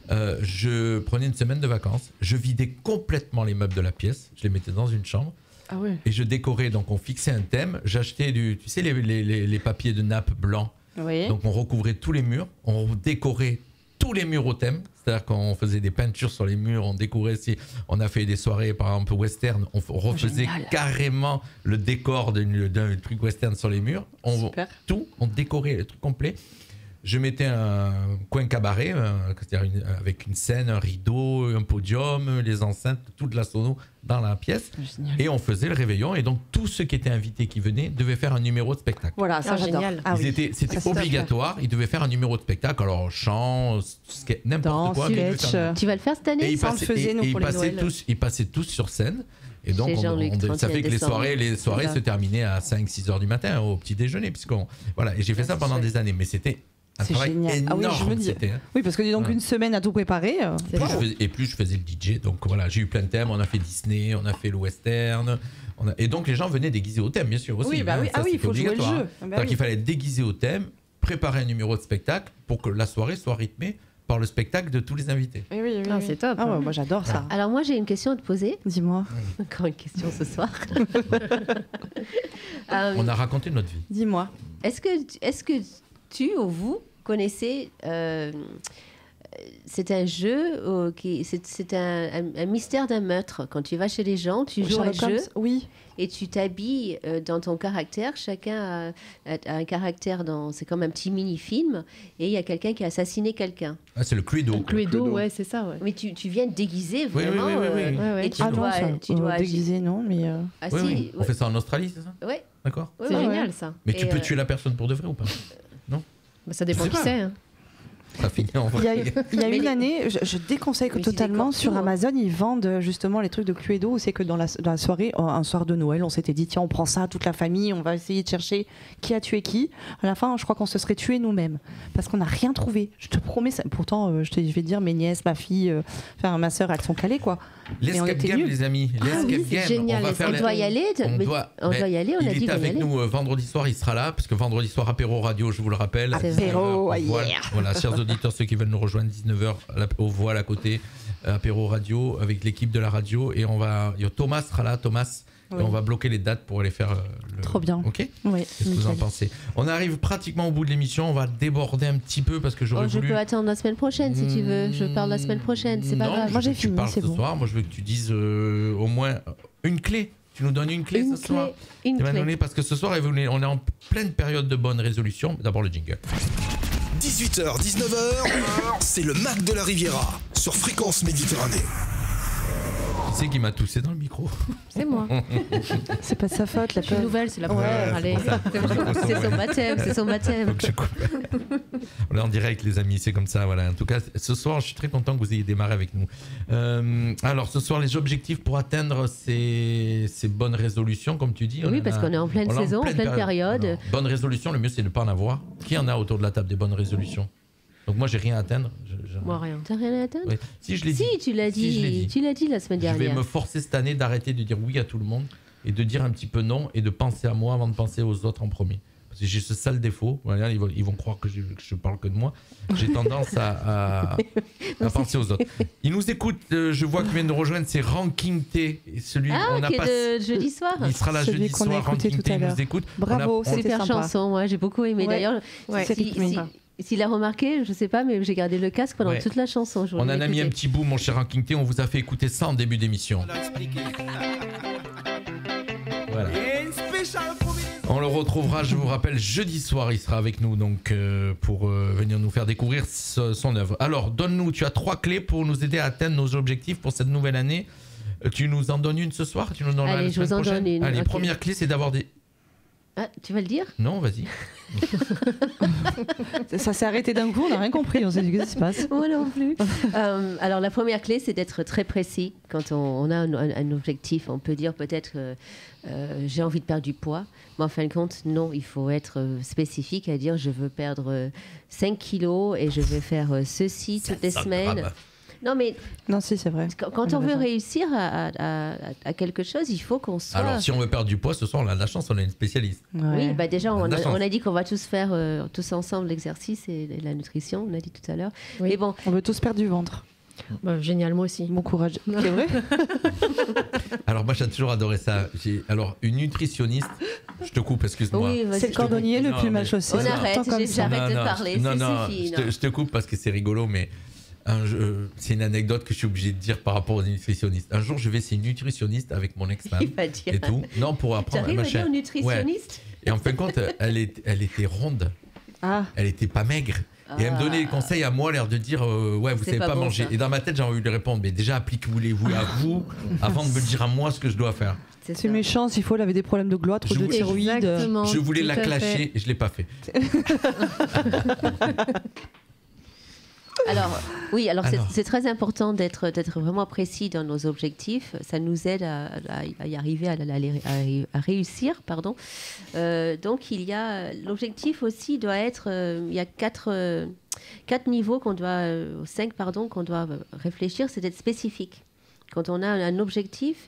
Je prenais une semaine de vacances, je vidais complètement les meubles de la pièce, je les mettais dans une chambre. Ah ouais. Et je décorais, donc on fixait un thème, j'achetais tu sais les papiers de nappe blancs. Oui. Donc on recouvrait tous les murs, on décorait tous les murs au thème, c'est-à-dire qu'on faisait des peintures sur les murs, on décorait, si on a fait des soirées par exemple western, on refaisait carrément le décor d'un truc western sur les murs, on décorait le truc complet. Je mettais un coin cabaret, c'est-à-dire avec une scène, un rideau, un podium, les enceintes, toute la sono dans la pièce. Génial. Et on faisait le réveillon. Et donc, tous ceux qui étaient invités, qui venaient, devaient faire un numéro de spectacle. Voilà, ça j'adore. C'était obligatoire. Ils devaient faire un numéro de spectacle. Alors, chant, n'importe quoi. Tu vas le faire cette année? Ça, on le faisait, nous, pour les Noël. Ils passaient tous sur scène. Et donc, ça fait que les soirées se terminaient à 5-6 heures du matin, au petit déjeuner. Voilà. Et j'ai fait ça pendant des années. Mais c'était un travail énorme. Oui, je me dis. Oui, parce que dis donc une semaine à tout préparer. Et plus je faisais le DJ, donc voilà, j'ai eu plein de thèmes. On a fait Disney, on a fait le western. Et donc les gens venaient déguisés au thème, bien sûr aussi. Oui, il faut jouer le jeu. C'est-à-dire qu'il fallait être déguisé au thème, préparer un numéro de spectacle pour que la soirée soit rythmée par le spectacle de tous les invités. Oui. C'est top. Moi j'adore ça. Alors moi j'ai une question à te poser. Dis-moi. Encore une question ce soir. On a raconté notre vie. Dis-moi. Est-ce que tu ou vous connaissez c'est un jeu c'est un mystère d'un meurtre. Quand tu vas chez les gens, tu joues un jeu. Oui. Et tu t'habilles dans ton caractère. Chacun a un caractère c'est comme un petit mini-film. Et il y a quelqu'un qui a assassiné quelqu'un. Ah, c'est le Cluedo. Le Cluedo, ouais, c'est ça. Ouais. Mais tu viens déguiser vraiment. Oui. Et tu dois déguiser, non, mais. Oui. On fait ça en Australie, c'est ça? Oui. D'accord. C'est génial ça. Mais tu peux tuer la personne pour de vrai ou pas? Non. Ça dépend qui c'est. Ça finit en vrai. Il y a une année, je déconseille totalement, sur Amazon, ils vendent justement les trucs de Cluedo, où c'est que dans la soirée, un soir de Noël, on s'était dit tiens, on prend ça, toute la famille, on va essayer de chercher qui a tué qui. À la fin, je crois qu'on se serait tués nous-mêmes, parce qu'on n'a rien trouvé. Je te promets, pourtant, je vais te dire, mes nièces, ma fille, ma soeur, elles sont calées, quoi. L'escape game, les amis. L'escape game. Génial. On doit y aller. On doit y aller. On a dit il est avec nous vendredi soir. Il sera là parce que vendredi soir apéro radio, je vous le rappelle. Apéro, voilà, chers auditeurs, ceux qui veulent nous rejoindre 19h au voile à côté, apéro radio avec l'équipe de la radio et Thomas sera là. Et on va bloquer les dates pour aller faire Trop bien. Ok. Oui. Qu'est-ce que vous en pensez? On arrive pratiquement au bout de l'émission. On va déborder un petit peu parce que j'aurais voulu. Je peux attendre la semaine prochaine si tu veux. Je parle la semaine prochaine. C'est pas grave. Moi j'ai fini. C'est bon. Soir. Moi je veux que tu dises au moins une clé. Tu nous donnes une clé ce soir. Une clé. Parce que ce soir on est en pleine période de bonnes résolutions. D'abord le jingle. 18h, 19h, c'est le Mac de la Riviera sur Fréquence Méditerranée. Qui c'est qui m'a toussé dans le micro? C'est moi. C'est pas de sa faute, la nouvelle, c'est la première. Allez. C'est son baptême. On est en direct, les amis, c'est comme ça. Voilà. En tout cas, ce soir, je suis très content que vous ayez démarré avec nous. Alors, ce soir, les objectifs pour atteindre ces bonnes résolutions, comme tu dis. Oui, parce qu'on est en pleine saison, en pleine période. Alors, bonne résolution, le mieux, c'est de ne pas en avoir. Qui en a autour de la table des bonnes résolutions? Donc moi j'ai rien à atteindre. Moi rien. T'as rien à atteindre? Oui. Si je l'ai dit. Si tu l'as dit. Tu l'as dit la semaine dernière. Je vais me forcer cette année d'arrêter de dire oui à tout le monde et de dire un petit peu non et de penser à moi avant de penser aux autres en premier. Parce que j'ai ce sale défaut. Voilà, ils vont croire que je parle que de moi. J'ai tendance à penser aux autres. Ils nous écoutent. Je vois qu'ils viennent de rejoindre. C'est Ranking T. Celui on a qui pas. est de jeudi soir. Il sera là jeudi soir. Ranking T nous écoute. Bravo, c'était super sympa. chanson. Moi, j'ai beaucoup aimé. D'ailleurs, s'il a remarqué, je sais pas, mais j'ai gardé le casque pendant toute la chanson. On en a mis un petit bout, mon cher Ranking T. On vous a fait écouter ça en début d'émission. Voilà. On le retrouvera, je vous rappelle, jeudi soir, il sera avec nous donc pour venir nous faire découvrir son œuvre. Alors, donne-nous, tu as 3 clés pour nous aider à atteindre nos objectifs pour cette nouvelle année. Tu nous en donnes une ce soir? Tu nous donnes Allez, la je vous en donne une. Allez, première clé, c'est d'avoir des... Ah, tu vas le dire? Non, vas-y. Ça s'est arrêté d'un coup, on n'a rien compris, on sait ce qui se passe. Moi non plus. Alors la première clé, c'est d'être très précis. Quand on a un objectif, on peut dire peut-être j'ai envie de perdre du poids, mais en fin de compte, non, il faut être spécifique à dire je veux perdre 5 kilos et je vais faire ceci toutes les semaines. Non, si, c'est vrai. Quand on veut réussir à quelque chose, il faut qu'on soit... Alors, si on veut perdre du poids, ce soir, on a de la chance, on a une spécialiste. Ouais. Oui, déjà, on a dit qu'on va tous faire tous ensemble l'exercice et la nutrition, on a dit tout à l'heure. Oui. Mais bon, on veut tous perdre du ventre. Génial, moi aussi. Bon courage. C'est vrai. Alors, moi, j'ai toujours adoré ça. Alors, une nutritionniste, je te coupe, excuse-moi. Oui, c'est le cordonnier le plus mal chaussé. On arrête, j'arrête de parler. Non, je te coupe parce que c'est rigolo, mais... c'est une anecdote que je suis obligé de dire par rapport aux nutritionnistes. Un jour, je vais chez une nutritionniste avec mon ex-femme et tout. Non, pour apprendre à machin. Nutritionniste. Ouais. Et en fin de compte, elle était ronde. Ah. Elle était pas maigre. Et elle me donnait les conseils à moi, l'air de dire ouais, vous savez pas manger. Et dans ma tête, j'ai envie de lui répondre mais déjà appliquez-vous à vous avant de me dire à moi ce que je dois faire. C'est méchant, s'il faut, elle avait des problèmes de gloire, trop de thyroïde. Je voulais la clasher et je l'ai pas fait. Alors c'est très important d'être vraiment précis dans nos objectifs. Ça nous aide à y arriver, à réussir, pardon. Donc il y a l'objectif aussi doit être, il y a 4 niveaux qu'on doit, 5 pardon, qu'on doit réfléchir, c'est d'être spécifique. Quand on a un objectif,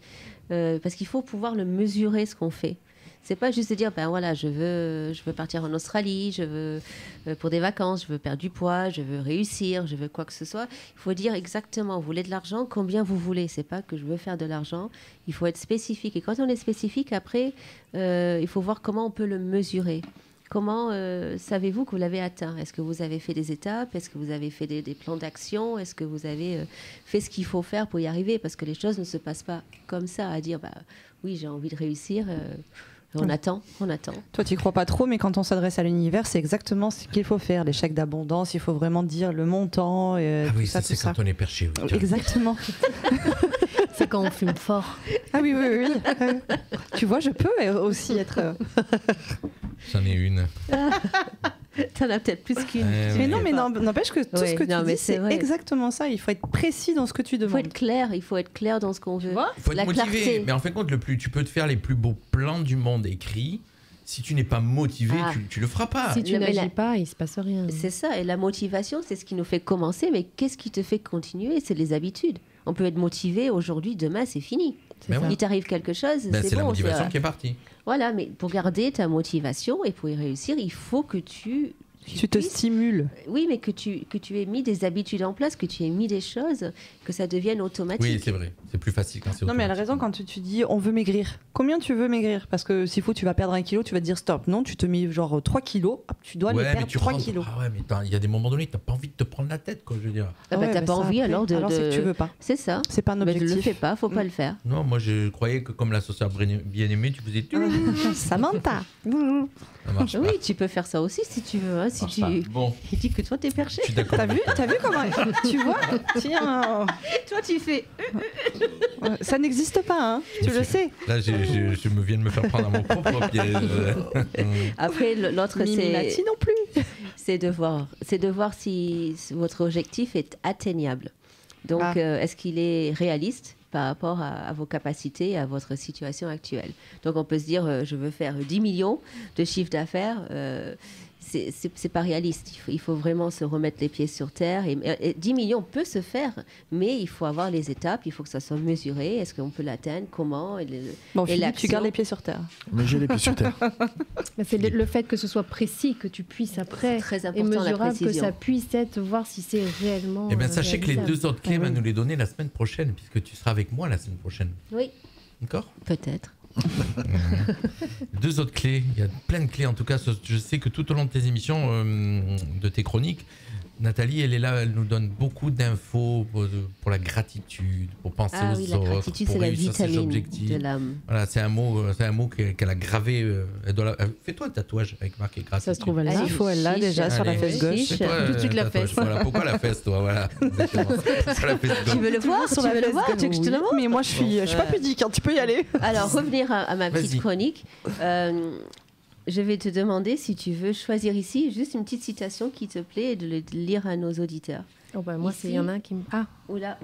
parce qu'il faut pouvoir le mesurer ce qu'on fait. C'est pas juste de dire ben voilà, je veux partir en Australie, je veux pour des vacances, je veux perdre du poids, je veux réussir, je veux quoi que ce soit. Il faut dire exactement, vous voulez de l'argent, combien vous voulez. C'est pas que je veux faire de l'argent. Il faut être spécifique. Et quand on est spécifique, après, il faut voir comment on peut le mesurer. Comment savez-vous que vous l'avez atteint? Est-ce que vous avez fait des étapes? Est-ce que vous avez fait des plans d'action? Est-ce que vous avez fait ce qu'il faut faire pour y arriver? Parce que les choses ne se passent pas comme ça, à dire bah oui, j'ai envie de réussir. On attend. Toi, tu y crois pas trop, mais quand on s'adresse à l'univers, c'est exactement ce qu'il faut faire. Les chèques d'abondance, il faut vraiment dire le montant. Ah oui, ça, c'est quand on est perché. Oui, exactement. C'est quand on fume fort. Ah oui. Tu vois, je peux aussi être... J'en ai une. T'en as peut-être plus qu'une. Mais non, mais n'empêche que tout ce que tu dis, c'est exactement ça. Il faut être précis dans ce que tu demandes. Il faut être clair dans ce qu'on veut. Il faut être motivé. Clarté. Mais en fin de compte, tu peux te faire les plus beaux plans du monde écrits. Si tu n'es pas motivé, tu le feras pas. Si tu n'agis pas, il se passe rien. C'est ça. Et la motivation, c'est ce qui nous fait commencer. Mais qu'est-ce qui te fait continuer? C'est les habitudes. On peut être motivé aujourd'hui, demain, c'est fini. Il t'arrive quelque chose, c'est la motivation qui est partie. Voilà, mais pour garder ta motivation et pour y réussir, il faut que tu te stimules. Oui, mais que tu aies mis des habitudes en place, que tu aies mis des choses, que ça devienne automatique. Oui, c'est vrai. C'est plus facile quand c'est automatique. Non, mais elle a raison quand tu dis on veut maigrir. Combien tu veux maigrir? Parce que s'il faut, tu vas perdre 1 kilo, tu vas te dire stop. Non, tu te mets genre 3 kilos, hop, tu dois les perdre 3 kilos. Ah ouais, mais il y a des moments donnés, tu n'as pas envie de te prendre la tête, quoi, je veux dire. T'as pas envie alors de. Alors c'est que tu veux pas. C'est ça. C'est pas un objectif. Ne le fais pas, faut pas le faire. Non, moi je croyais que comme la sorcière bien-aimée, tu faisais tout. Samantha. Ça marche pas. Oui, tu peux faire ça aussi si tu veux. Hein, si tu dis que toi t'es perché. T'as vu comment tu vois? Tiens. Toi tu fais. Ça n'existe pas, hein. Tu le sais. Là, je me viens de me faire prendre à mon propre piège. Après, l'autre, c'est non plus. C'est de voir si votre objectif est atteignable. Donc, est-ce qu'il est réaliste par rapport à vos capacités, à votre situation actuelle? Donc, on peut se dire, je veux faire 10 millions de chiffre d'affaires. c'est pas réaliste. Il faut vraiment se remettre les pieds sur terre. Et 10 millions peut se faire, mais il faut avoir les étapes, il faut que ça soit mesuré. Est-ce qu'on peut l'atteindre? Comment? Philippe, tu gardes les pieds sur terre. Mais j'ai les pieds sur terre. C'est le fait que ce soit précis, que tu puisses après, très important, et mesurable, la précision. que ça puisse être, voir si c'est réellement. Eh bien, sachez que les réalisable. 2 autres clés, va nous les donner la semaine prochaine, puisque tu seras avec moi la semaine prochaine. Oui. D'accord? Peut-être. 2 autres clés, il y a plein de clés en tout cas. Je sais que tout au long de tes émissions, de tes chroniques, Nathalie, elle est là, elle nous donne beaucoup d'infos pour la gratitude, pour penser aux oui, la autres, gratitude, pour c'est la réussir ses vitamine objectifs. de l'âme. Voilà, c'est un mot qu'elle a gravé. Fais-toi un tatouage avec marqué gratitude. Ça se trouve, elle l'a déjà sur la fesse gauche. Tout de suite la fesse. Voilà, pourquoi la fesse, toi? Voilà. Sur la fesse gauche. Tu veux le voir? Tu veux le voir? Tu veux que je te le montre? Mais moi, je suis pas pudique, hein, tu peux y aller. Alors, revenir à ma petite Vas-y. chronique. Je vais te demander si tu veux choisir ici juste une petite citation qui te plaît et de le lire à nos auditeurs. Oh bah moi, il y en a un qui me. Ah, Oula.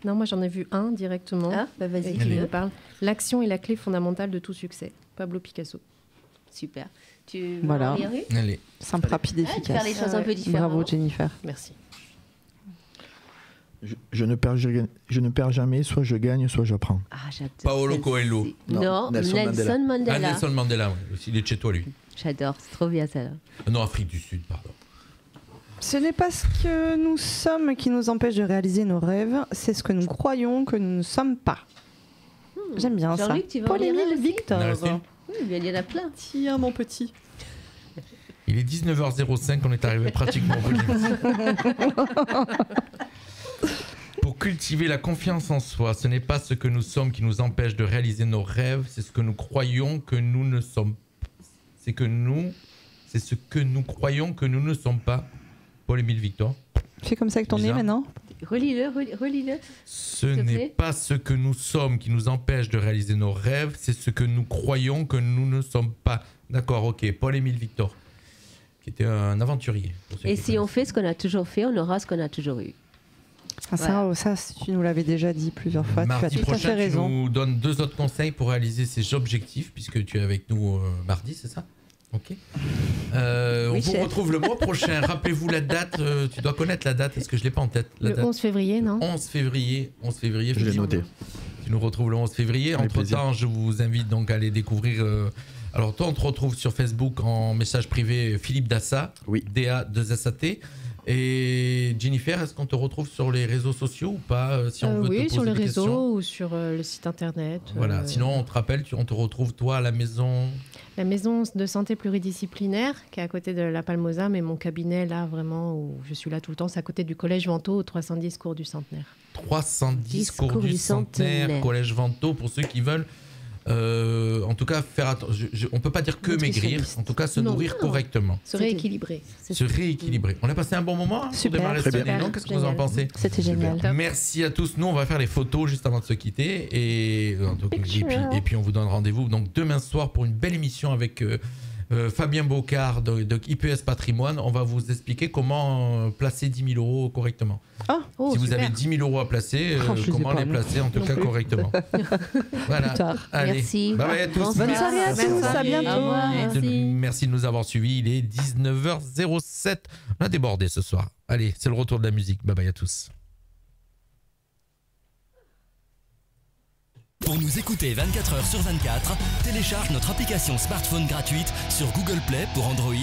non, moi j'en ai vu un directement. Ah, bah vas-y, qui me parle. L'action est la clé fondamentale de tout succès. Pablo Picasso. Super. Tu veux Voilà. en lire une? Allez. Simple, rapide, efficace. Faire les choses un peu différemment. Bravo, Jennifer. Merci. Je ne perds jamais, soit je gagne, soit j'apprends. Ah, j'adore. Paolo Coelho. Non, Nelson Mandela. Ah, Nelson Mandela, oui. Il est de chez toi, lui. J'adore, c'est trop bien ça. Non, Afrique du Sud, pardon. Ce n'est pas ce que nous sommes qui nous empêche de réaliser nos rêves, c'est ce que nous croyons que nous ne sommes pas. J'aime bien ça. Jean-Luc, tu veux en lire un Paul-Émile aussi? Victor. On a reçu. Oui, bien, il y en a plein. Tiens, mon petit. Il est 19h05, on est arrivé pratiquement au bout de l'émission. Pour cultiver la confiance en soi, ce n'est pas ce que nous sommes qui nous empêche de réaliser nos rêves, c'est ce que nous croyons que nous ne sommes pas. C'est ce que nous croyons que nous ne sommes pas. Paul-Émile Victor. Fais comme ça avec ton nez Bizarre. maintenant. Relis-le. Ce n'est pas ce que nous sommes qui nous empêche de réaliser nos rêves, c'est ce que nous croyons que nous ne sommes pas. D'accord, ok. Paul-Émile Victor, qui était un aventurier. Et si on fait ce qu'on a toujours fait, on aura ce qu'on a toujours eu. Ah, ça, tu nous l'avais déjà dit plusieurs fois. Mardi tu as tout à fait prochain, tu raison. nous donnes 2 autres conseils pour réaliser ces objectifs, puisque tu es avec nous mardi, c'est ça? Ok. On vous retrouve le mois prochain. Rappelez-vous la date. Tu dois connaître la date. Est-ce que je l'ai pas en tête? Le 11 février, non? 11 février. Je l'ai noté. Tu nous retrouves le 11 février. Entre-temps, je vous invite donc à aller découvrir... alors toi, on te retrouve sur Facebook en message privé Philippe Dassa. Oui. DA2SAT. Et Jennifer, est-ce qu'on te retrouve sur les réseaux sociaux ou pas si on veut te Oui, poser sur les des réseaux questions. ou sur le site internet. Voilà. Sinon, on te rappelle, on te retrouve toi à la maison... La maison de santé pluridisciplinaire qui est à côté de la Palmosa, mais mon cabinet là vraiment où je suis là tout le temps, c'est à côté du collège Vento au 310 cours du Centenaire. 310 cours du Centenaire, collège Vento, pour ceux qui veulent en tout cas faire attention. On peut pas dire que maigrir, en tout cas se nourrir correctement. Se rééquilibrer. Se rééquilibrer. On a passé un bon moment hein, pour démarrer cette année, non? Qu'est-ce que vous en pensez? C'était génial. Merci à tous. Nous, on va faire les photos juste avant de se quitter. Et puis on vous donne rendez-vous donc demain soir pour une belle émission avec Fabien Bocard de IPS Patrimoine. On va vous expliquer comment placer 10 000 euros correctement. Si vous avez 10 000 euros à placer, comment les placer en tout cas correctement. Voilà. Allez. Merci. Bye bye à tous. Bonne soirée à tous. À bientôt. Merci de nous avoir suivis. Il est 19h07. On a débordé ce soir. Allez, c'est le retour de la musique. Bye bye à tous. Pour nous écouter 24h sur 24, télécharge notre application smartphone gratuite sur Google Play pour Android